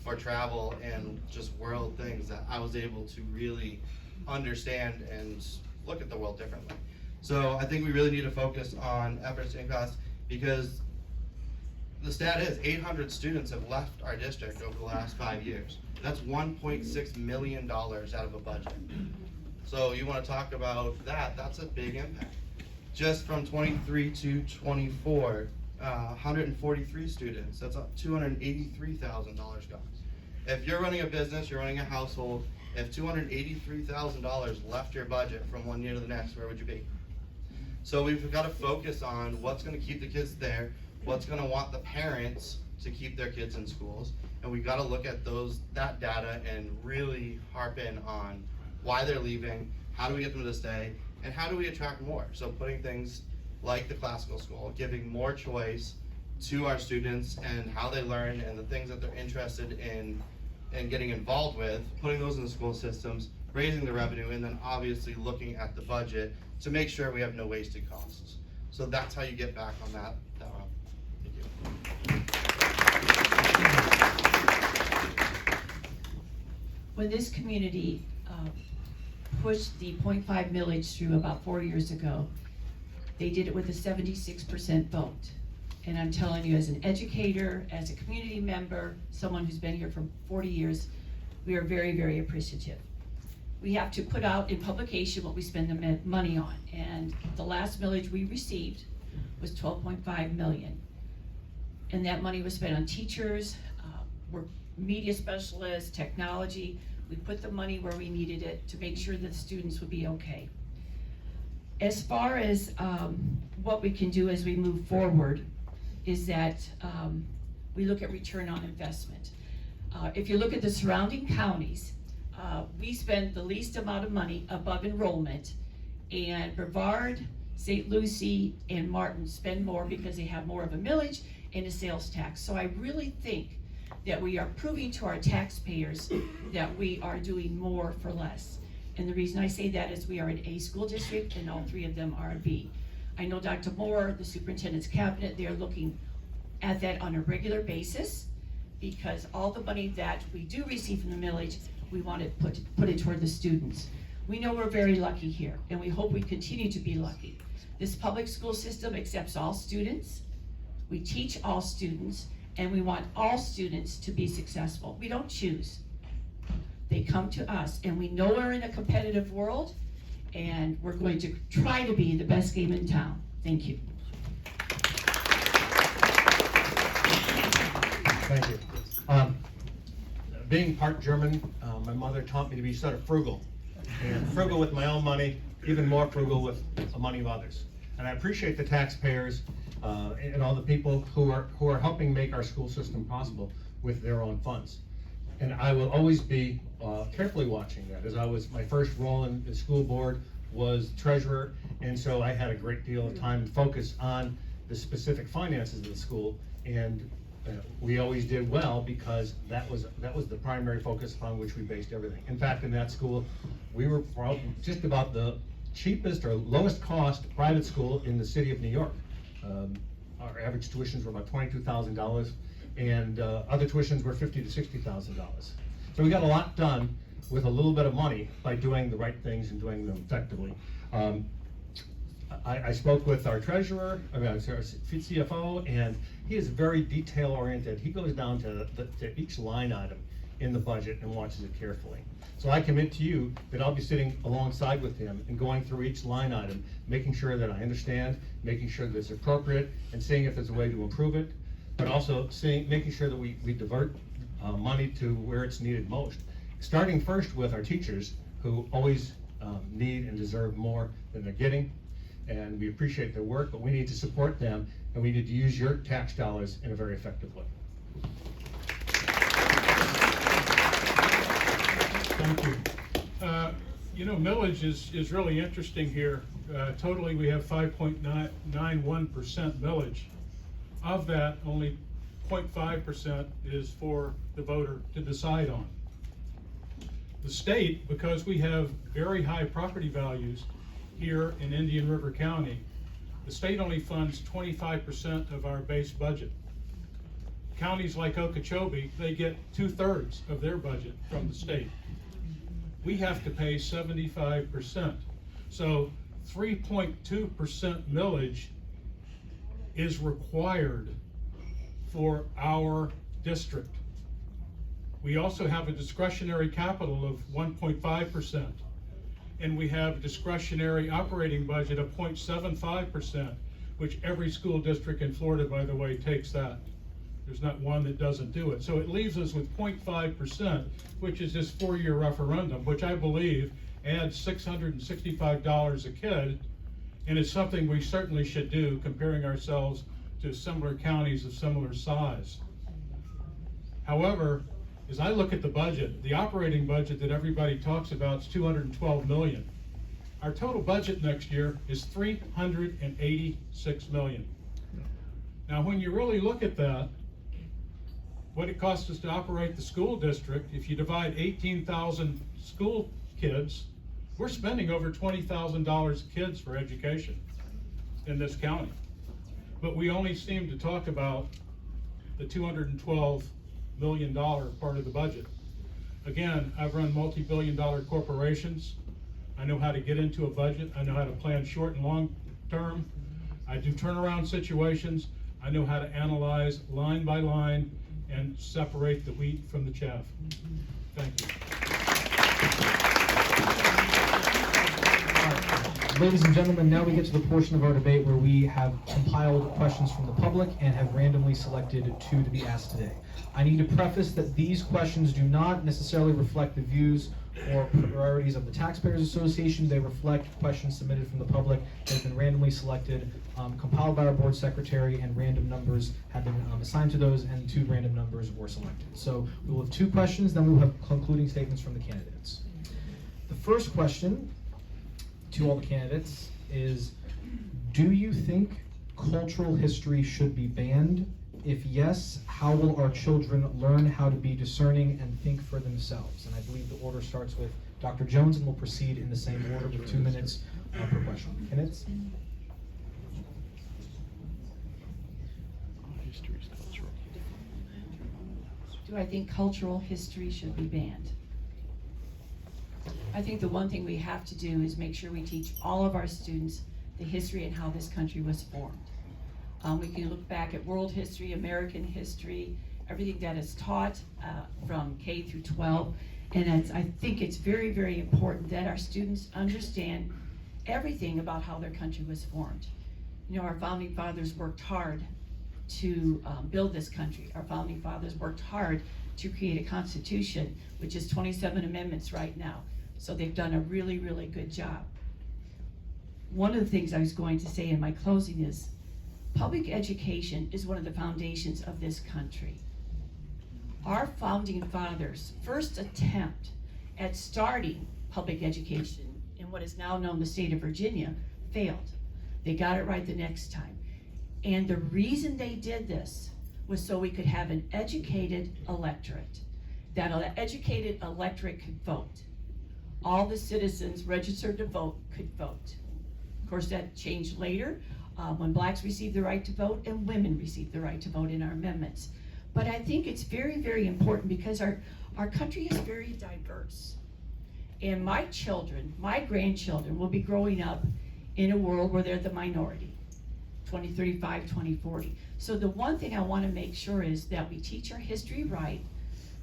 for travel and just world things that I was able to really understand and look at the world differently. So I think we really need to focus on efforts in class, because the stat is 800 students have left our district over the last 5 years. That's $1.6 million out of a budget. So you want to talk about that, that's a big impact. Just from 23 to 24, 143 students, that's up $283,000 gone. If you're running a business, you're running a household, if $283,000 left your budget from one year to the next, where would you be? So we've got to focus on what's going to keep the kids there, what's going to want the parents to keep their kids in schools, and we've got to look at that data and really harp in on why they're leaving, how do we get them to stay, and how do we attract more? So putting things like the classical school, giving more choice to our students and how they learn and the things that they're interested in and getting involved with, putting those in the school systems, raising the revenue, and then obviously looking at the budget to make sure we have no wasted costs. So that's how you get back on that route. Thank you. When this community pushed the 0.5 millage through about 4 years ago, they did it with a 76% vote. And I'm telling you, as an educator, as a community member, someone who's been here for 40 years, we are very, very appreciative. We have to put out in publication what we spend the money on. And the last millage we received was $12.5 million. and that money was spent on teachers, media specialists, technology. We put the money where we needed it to make sure that the students would be okay. As far as what we can do as we move forward is that we look at return on investment. If you look at the surrounding counties, we spend the least amount of money above enrollment, and Brevard, St. Lucie, and Martin spend more because they have more of a millage and a sales tax. So I really think that we are proving to our taxpayers that we are doing more for less. And the reason I say that is we are an A school district and all three of them are a B. I know Dr. Moore, the superintendent's cabinet, they're looking at that on a regular basis because all the money that we do receive from the millage, we want to put it toward the students. We know we're very lucky here and we hope we continue to be lucky. This public school system accepts all students. We teach all students and we want all students to be successful. We don't choose. They come to us and we know we're in a competitive world and we're going to try to be the best game in town. Thank you. Thank you. Being part German, my mother taught me to be sort of frugal. And frugal with my own money, even more frugal with the money of others. And I appreciate the taxpayers and all the people who are helping make our school system possible with their own funds. And I will always be carefully watching that. My first role in the school board was treasurer, and so I had a great deal of time and focus on the specific finances of the school. And we always did well because that was the primary focus upon which we based everything. In fact, in that school, we were probably just about the cheapest or lowest cost private school in the city of New York. Our average tuitions were about $22,000, and other tuitions were $50,000 to $60,000. So we got a lot done with a little bit of money by doing the right things and doing them effectively. I spoke with our treasurer, our CFO, and he is very detail oriented. He goes down to each line item in the budget and watches it carefully. So I commit to you that I'll be sitting alongside with him and going through each line item, making sure that I understand, making sure that it's appropriate, and seeing if there's a way to improve it, but also making sure that we divert money to where it's needed most. Starting first with our teachers, who always need and deserve more than they're getting. And we appreciate their work, but we need to support them, and we need to use your tax dollars in a very effective way. Thank you. You know, millage is really interesting here. Totally, we have 5.91% millage. Of that, only 0.5% is for the voter to decide on. The state, because we have very high property values here in Indian River County, the state only funds 25% of our base budget. Counties like Okeechobee, they get 2/3 of their budget from the state. We have to pay 75%. So 3.2% millage is required for our district. We also have a discretionary capital of 1.5%. And we have discretionary operating budget of 0.75%, which every school district in Florida, by the way, takes that. There's not one that doesn't do it. So it leaves us with 0.5%, which is this 4-year referendum, which I believe adds $665 a kid, and it's something we certainly should do, comparing ourselves to similar counties of similar size. However, as I look at the budget, the operating budget that everybody talks about is $212 million. Our total budget next year is $386 million. Now, when you really look at that, what it costs us to operate the school district, if you divide 18,000 school kids, we're spending over $20,000 a kids for education in this county. But we only seem to talk about the $212 million part of the budget. Again, I've run multi-billion-dollar corporations. I know how to get into a budget. I know how to plan short and long term. I do turnaround situations. I know how to analyze line by line and separate the wheat from the chaff. Thank you. Ladies and gentlemen, now we get to the portion of our debate where we have compiled questions from the public and have randomly selected two to be asked today. I need to preface that these questions do not necessarily reflect the views or priorities of the Taxpayers Association. They reflect questions submitted from the public that have been randomly selected, compiled by our board secretary, and random numbers have been assigned to those, and 2 random numbers were selected. So we will have 2 questions, then we will have concluding statements from the candidates. The first question to all the candidates is, do you think cultural history should be banned? If yes, how will our children learn how to be discerning and think for themselves? And I believe the order starts with Dr. Jones, and we'll proceed in the same order with 2 minutes per question. Candidates? Do I think cultural history should be banned? I think the one thing we have to do is make sure we teach all of our students the history and how this country was formed. We can look back at world history, American history, everything that is taught from K through 12. And I think it's very, very important that our students understand everything about how their country was formed. You know, our founding fathers worked hard to build this country. Our founding fathers worked hard to create a constitution, which is 27 amendments right now. So they've done a really, really good job. One of the things I was going to say in my closing is, public education is one of the foundations of this country. Our founding fathers' first attempt at starting public education in what is now known the state of Virginia failed. They got it right the next time. And the reason they did this was so we could have an educated electorate. That educated electorate could vote. All the citizens registered to vote could vote. Of course, that changed later when blacks received the right to vote and women received the right to vote in our amendments. But I think it's very, very important because our country is very diverse. And my children, my grandchildren will be growing up in a world where they're the minority, 2035, 2040. So the one thing I want to make sure is that we teach our history right.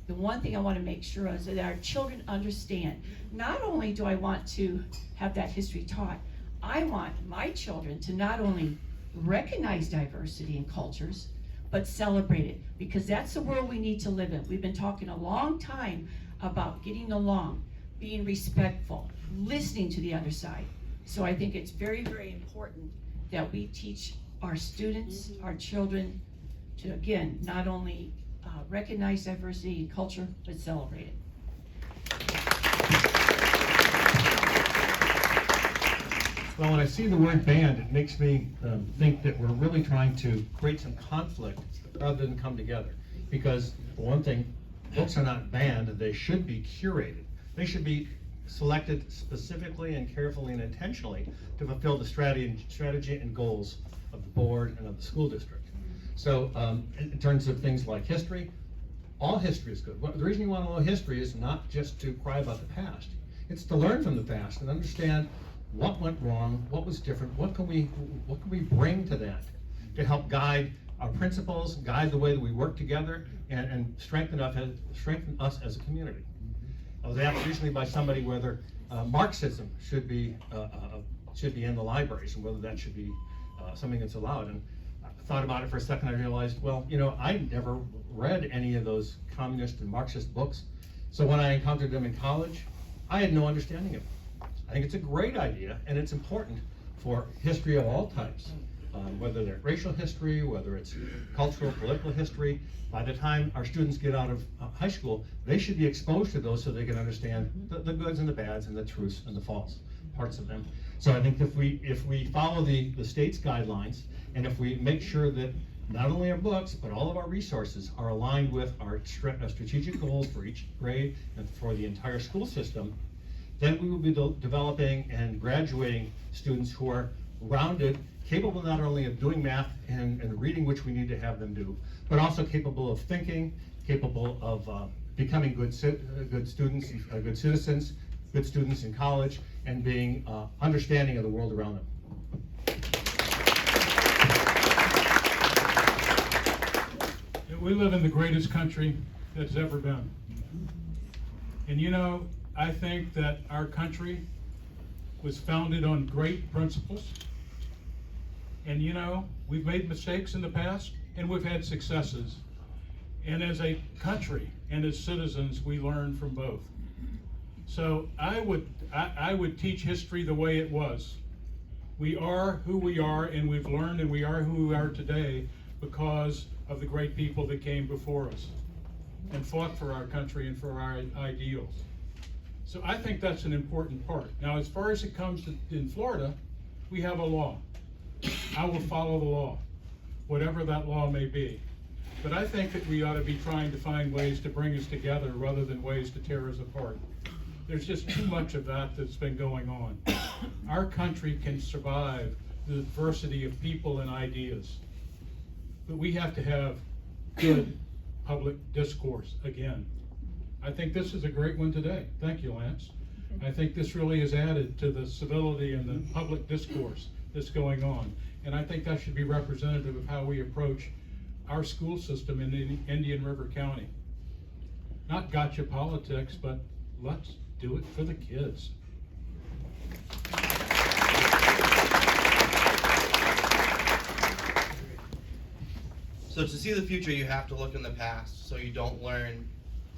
The one thing I want to make sure is that our children understand, not only do I want to have that history taught, I want my children to not only recognize diversity in cultures, but celebrate it, because that's the world we need to live in. We've been talking a long time about getting along, being respectful, listening to the other side. So I think it's very, very important that we teach our students, our children, to, again, not only recognize diversity in culture, but celebrate it. Well, when I see the word banned, it makes me think that we're really trying to create some conflict rather than come together. Because, for one thing, books are not banned, they should be curated. They should be selected specifically and carefully and intentionally to fulfill the strategy and goals of the board and of the school district. So, in terms of things like history, all history is good. The reason you want to know history is not just to cry about the past. It's to learn from the past and understand what went wrong, what was different, what can we bring to that to help guide our principles, guide the way that we work together, and strengthen us as a community. I was asked recently by somebody whether Marxism should be in the libraries and whether that should be something that's allowed. And I thought about it for a second. I realized, well, you know, I never read any of those communist and Marxist books. So when I encountered them in college, I had no understanding of them. I think it's a great idea, and it's important for history of all types, whether they're racial history, whether it's cultural, political history. By the time our students get out of high school, they should be exposed to those so they can understand the goods and the bads and the truths and the false parts of them. So I think if we follow the state's guidelines, and if we make sure that not only our books, but all of our resources are aligned with our strategic goals for each grade and for the entire school system, then we will be developing and graduating students who are rounded, capable not only of doing math and reading, which we need to have them do, but also capable of thinking, capable of becoming good students, good citizens, good students in college, and being understanding of the world around them. We live in the greatest country that's ever been. And you know, I think that our country was founded on great principles. And you know, we've made mistakes in the past and we've had successes. And as a country and as citizens, we learn from both. So I would teach history the way it was. We are who we are, and we've learned, and we are who we are today because of the great people that came before us and fought for our country and for our ideals. So I think that's an important part. Now, as far as it comes to, in Florida, we have a law. I will follow the law, whatever that law may be. But I think that we ought to be trying to find ways to bring us together rather than ways to tear us apart. There's just too much of that that's been going on. Our country can survive the diversity of people and ideas. But we have to have good public discourse again. I think this is a great one today. Thank you, Lance. I think this really has added to the civility and the public discourse that's going on. And I think that should be representative of how we approach our school system in Indian River County. Not gotcha politics, but let's do it for the kids. So to see the future, you have to look in the past so you don't learn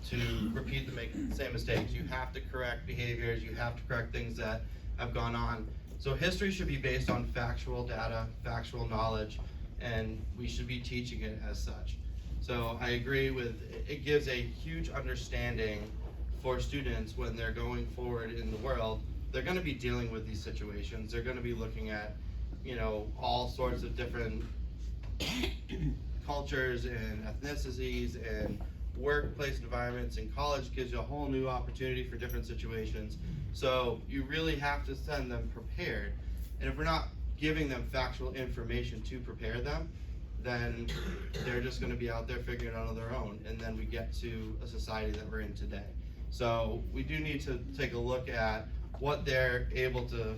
to repeat the same mistakes. You have to correct behaviors, you have to correct things that have gone on. So history should be based on factual data, factual knowledge, and we should be teaching it as such. So I agree with, it gives a huge understanding for students when they're going forward in the world. They're gonna be dealing with these situations. They're gonna be looking at, you know, all sorts of different cultures and ethnicities and workplace environments, and college gives you a whole new opportunity for different situations. So you really have to send them prepared. And if we're not giving them factual information to prepare them, then they're just gonna be out there figuring it out on their own. And then we get to a society that we're in today. So we do need to take a look at what they're able to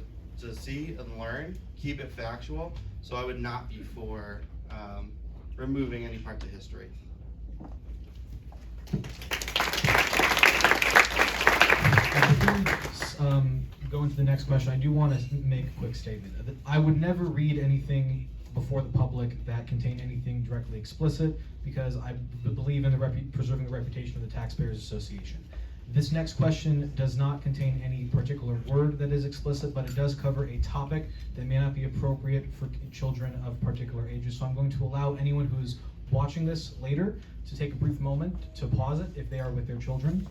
see and learn, keep it factual. So I would not be for removing any parts of history. Before we go into the next question, I do want to make a quick statement. I would never read anything before the public that contained anything directly explicit, because I believe in preserving the reputation of the Taxpayers Association. This next question does not contain any particular word that is explicit, but it does cover a topic that may not be appropriate for children of particular ages. So I'm going to allow anyone who's watching this later to take a brief moment to pause it if they are with their children.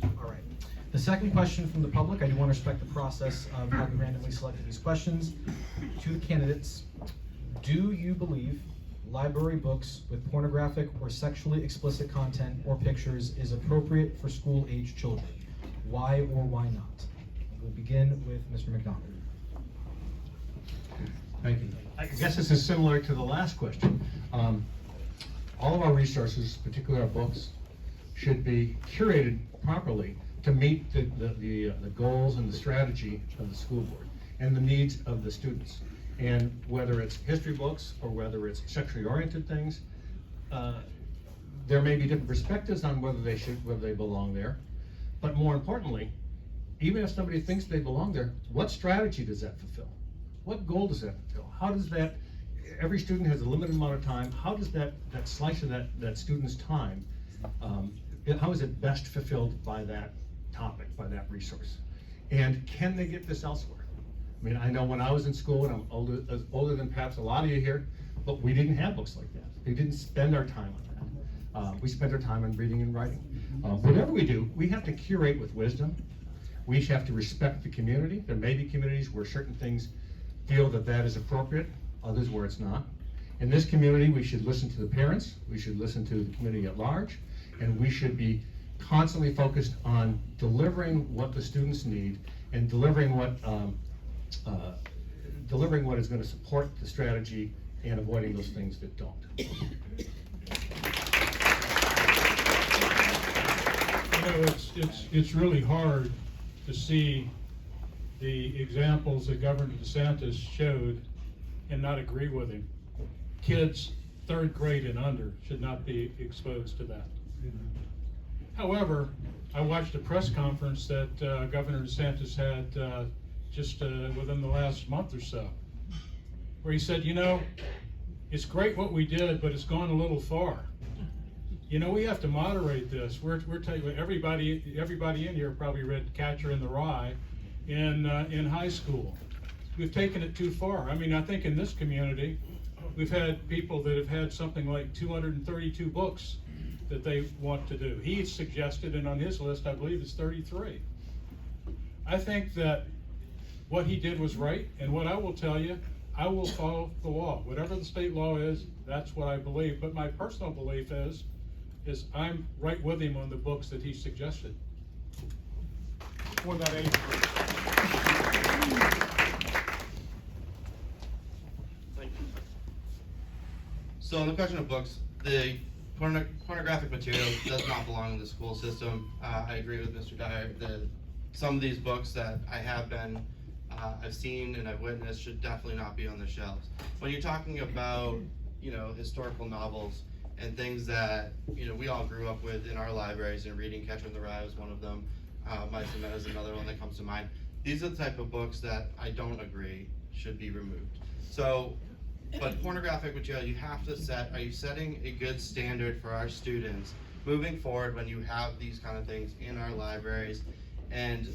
All right. The second question from the public, I do want to respect the process of how we randomly selected these questions. To the candidates, do you believe library books with pornographic or sexually explicit content or pictures is appropriate for school-age children? Why or why not? We'll begin with Mr. McDonald. Thank you. I guess this is similar to the last question. All of our resources, particularly our books, should be curated properly to meet the goals and the strategy of the school board and the needs of the students. And whether it's history books or whether it's sexually oriented things, there may be different perspectives on whether they belong there. But more importantly, even if somebody thinks they belong there, what strategy does that fulfill? What goal does that fulfill? How does that, every student has a limited amount of time, how does that slice of that student's time, how is it best fulfilled by that topic, by that resource? And can they get this elsewhere? I mean, I know when I was in school, and I'm older than perhaps a lot of you here, but we didn't have books like that. We didn't spend our time on that. We spent our time on reading and writing. Whatever we do, we have to curate with wisdom. We have to respect the community. There may be communities where certain things feel that is appropriate, others where it's not. In this community, we should listen to the parents, we should listen to the community at large, and we should be constantly focused on delivering what the students need and delivering what is going to support the strategy and avoiding those things that don't. You know, it's really hard to see the examples that Governor DeSantis showed and not agree with him. Kids 3rd grade and under should not be exposed to that. However, I watched a press conference that Governor DeSantis had just within the last month or so, where he said, you know, it's great what we did, but it's gone a little far. You know, we have to moderate this. We're taking everybody in here probably read Catcher in the Rye in high school. We've taken it too far. I mean, I think in this community, we've had people that have had something like 232 books that they want to do. He suggested, and on his list, I believe it's 33. I think that what he did was right, and what I will tell you, I will follow the law. Whatever the state law is, that's what I believe. But my personal belief is I'm right with him on the books that he suggested for that age group. Thank you. So on the question of books, the pornographic material does not belong in the school system. I agree with Mr. Dyer that some of these books that I've seen and I've witnessed should definitely not be on the shelves. When you're talking about, you know, historical novels and things that, you know, we all grew up with in our libraries, and reading Catcher in the Rye was one of them. Mice and Men is another one that comes to mind. These are the type of books that I don't agree should be removed. So, but pornographic material, you have to are you setting a good standard for our students moving forward when you have these kind of things in our libraries? And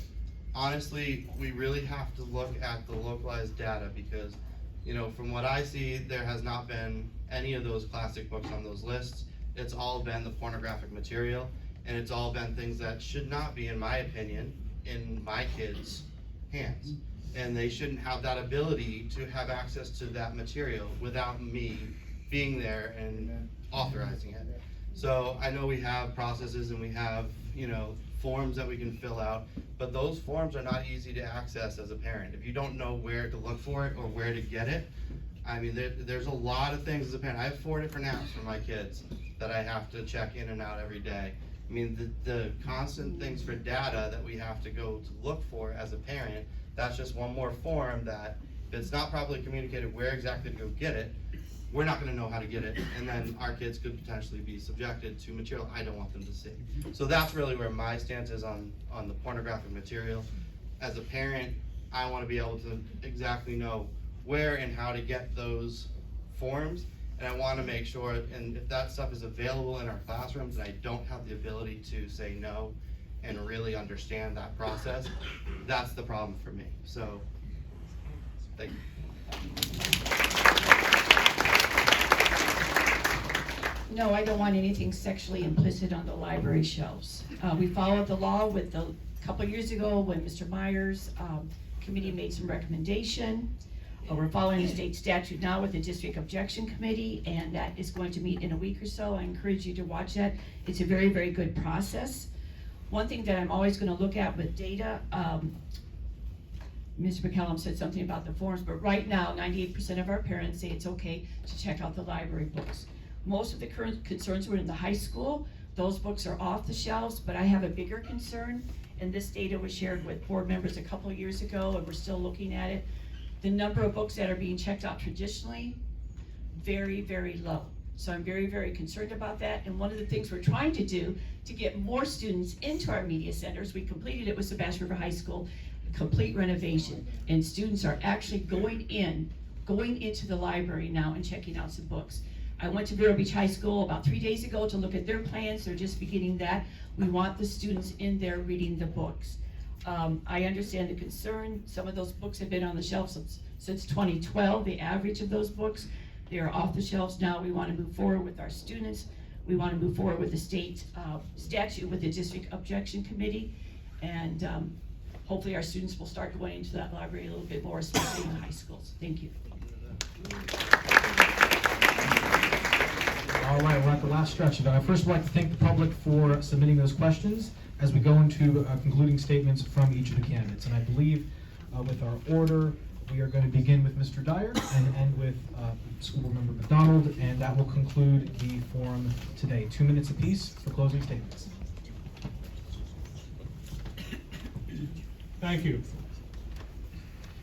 honestly, we really have to look at the localized data, because, you know, from what I see, there has not been any of those classic books on those lists. It's all been the pornographic material, and it's all been things that should not be, in my opinion, in my kids' hands. And they shouldn't have that ability to have access to that material without me being there and authorizing it. So I know we have processes and we have, you know, forms that we can fill out, but those forms are not easy to access as a parent. If you don't know where to look for it or where to get it, I mean, there's a lot of things as a parent. I have 4 different apps for my kids that I have to check in and out every day. I mean, the constant things for data that we have to go to look for as a parent, that's just one more form that if it's not properly communicated where exactly to go get it, we're not gonna know how to get it, and then our kids could potentially be subjected to material I don't want them to see. So that's really where my stance is on the pornographic material. As a parent, I wanna be able to exactly know where and how to get those forms, and I wanna make sure, and if that stuff is available in our classrooms and I don't have the ability to say no and really understand that process, that's the problem for me. So, thank you. No, I don't want anything sexually implicit on the library shelves. We followed the law with a couple years ago when Mr. Myers' committee made some recommendation. We're following the state statute now with the district objection committee, and that is going to meet in a week or so. I encourage you to watch that. It's a very, very good process. One thing that I'm always going to look at with data, Mr. McCallum said something about the forms, but right now 98% of our parents say it's okay to check out the library books. Most of the current concerns were in the high school. Those books are off the shelves, but I have a bigger concern, and this data was shared with board members a couple of years ago, and we're still looking at it. The number of books that are being checked out traditionally, very, very low. So I'm very, very concerned about that. And one of the things we're trying to do to get more students into our media centers, we completed it with Sebastian River High School, complete renovation. And students are actually going into the library now and checking out some books. I went to Vero Beach High School about 3 days ago to look at their plans. They're just beginning that. We want the students in there reading the books. I understand the concern. Some of those books have been on the shelf since 2012, the average of those books. They are off the shelves now. We want to move forward with our students. We want to move forward with the state statute with the district objection committee. And hopefully our students will start going into that library a little bit more, especially in the high schools. Thank you. All right, we're at the last stretch of it. I first would like to thank the public for submitting those questions as we go into concluding statements from each of the candidates. And I believe with our order, we are going to begin with Mr. Dyer and end with School Board Member McDonald, and that will conclude the forum today. 2 minutes apiece for closing statements. Thank you.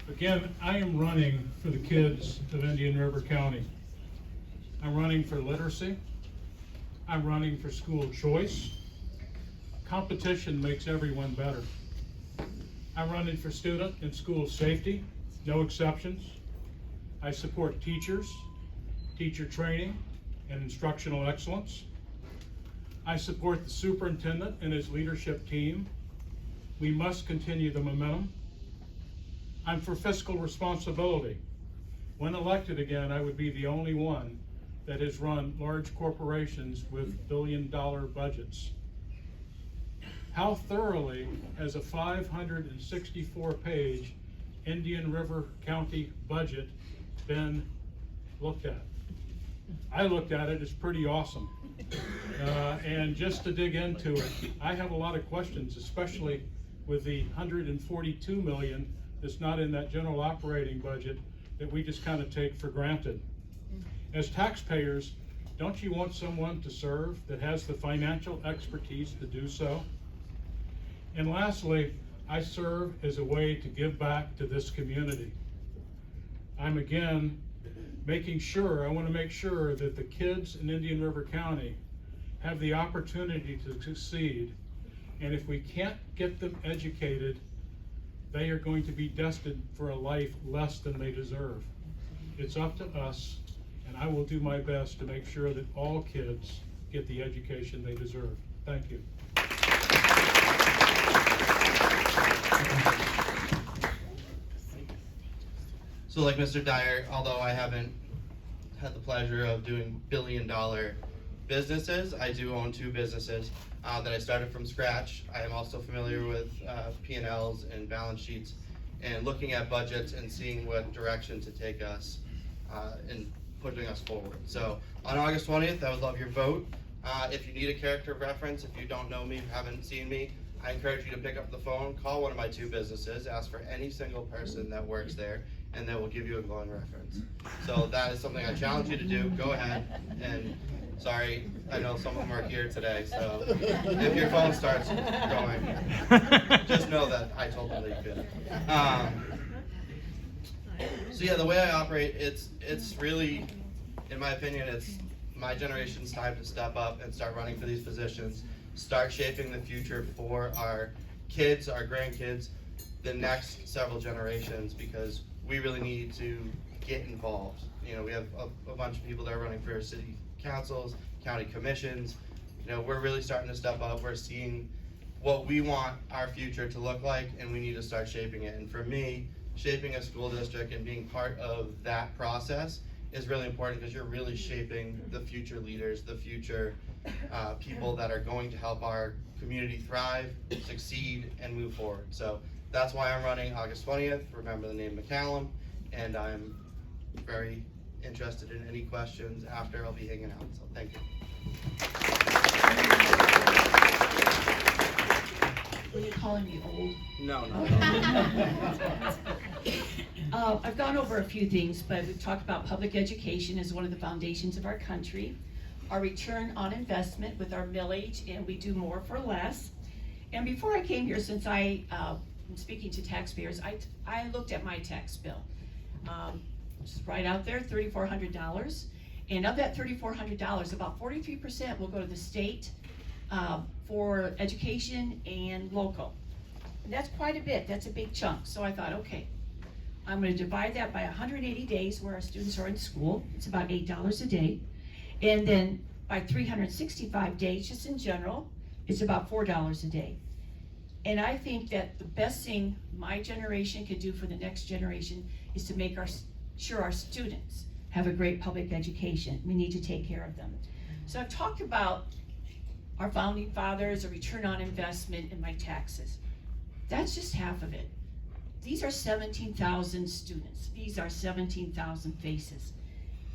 Again, I am running for the kids of Indian River County. I'm running for literacy. I'm running for school choice. competition makes everyone better. I'm running for student and school safety, no exceptions. I support teachers, teacher training, and instructional excellence. I support the superintendent and his leadership team. We must continue the momentum. I'm for fiscal responsibility. When elected again, I would be the only one that has run large corporations with billion-dollar budgets. How thoroughly has a 564-page Indian River County budget been looked at? I looked at it, it's pretty awesome. And just to dig into it, I have a lot of questions, especially with the $142 million that's not in that general operating budget that we just kind of take for granted. As taxpayers, don't you want someone to serve that has the financial expertise to do so? And lastly, I serve as a way to give back to this community. I'm again I want to make sure that the kids in Indian River County have the opportunity to succeed. And if we can't get them educated, they are going to be destined for a life less than they deserve. It's up to us, and I will do my best to make sure that all kids get the education they deserve. Thank you. So like Mr. Dyer, although I haven't had the pleasure of doing billion-dollar businesses, I do own 2 businesses that I started from scratch. I am also familiar with P&Ls and balance sheets and looking at budgets and seeing what direction to take us in pushing us forward. So on August 20th, I would love your vote. If you need a character reference, if you don't know me, haven't seen me, I encourage you to pick up the phone, call one of my 2 businesses, ask for any single person that works there, and they will give you a glowing reference. So that is something I challenge you to do. Go ahead, and sorry, I know some of them are here today, so if your phone starts going, just know that I told them that you could. So yeah, the way I operate, it's really, in my opinion, it's my generation's time to step up and start running for these positions, start shaping the future for our kids, our grandkids, the next several generations, because we really need to get involved. You know, we have a bunch of people that are running for city councils, county commissions. You know, we're really starting to step up. We're seeing what we want our future to look like, and we need to start shaping it. And for me, shaping a school district and being part of that process is really important, because you're really shaping the future leaders, the future people that are going to help our community thrive, succeed, and move forward. So that's why I'm running August 20th. Remember the name McCallum, and I'm very interested in any questions after. I'll be hanging out, so thank you. Were you calling me old? No. I've gone over a few things, but we've talked about public education as one of the foundations of our country, our return on investment with our millage, and we do more for less. And before I came here, since I'm speaking to taxpayers, I looked at my tax bill. It's right out there, $3,400. And of that $3,400, about 43% will go to the state for education and local. And that's quite a bit, that's a big chunk. So I thought, okay, I'm gonna divide that by 180 days where our students are in school. It's about $8 a day. And then by 365 days, just in general, it's about $4 a day. And I think that the best thing my generation can do for the next generation is to make sure our students have a great public education. We need to take care of them. So I've talked about our founding fathers, a return on investment, and my taxes. That's just half of it. These are 17,000 students. These are 17,000 faces.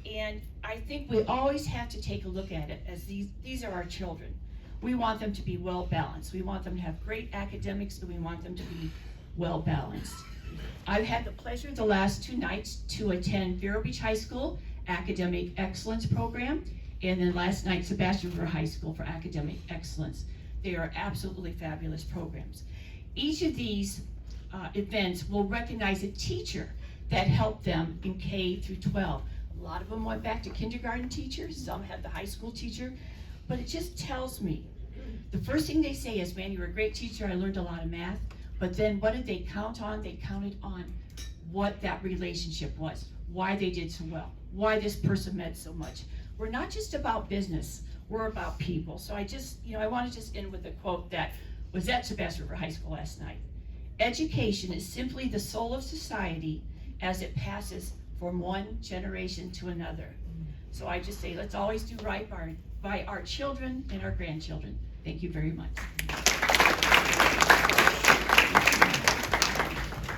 And I think we always have to take a look at it as these are our children. We want them to be well balanced. We want them to have great academics, and we want them to be well balanced. I've had the pleasure the last 2 nights to attend Vero Beach High School Academic Excellence Program, and then last night Sebastian River High School for Academic Excellence. They are absolutely fabulous programs. Each of these events will recognize a teacher that helped them in K through 12. A lot of them went back to kindergarten teachers, some had the high school teacher, but it just tells me The first thing they say is, man, you were a great teacher, I learned a lot of math. But then what did they count on? They counted on what that relationship was, why they did so well, why this person meant so much. We're not just about business, we're about people. So I just, I want to just end with a quote that was at Sebastian River High School last night. Education is simply the soul of society as it passes from one generation to another. So I just say, let's always do right by our children and our grandchildren. Thank you very much.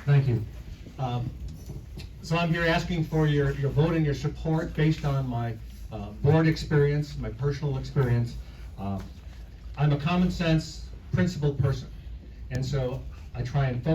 Thank you. So I'm here asking for your vote and your support based on my board experience, my personal experience. I'm a common sense, principled person, and so I try and focus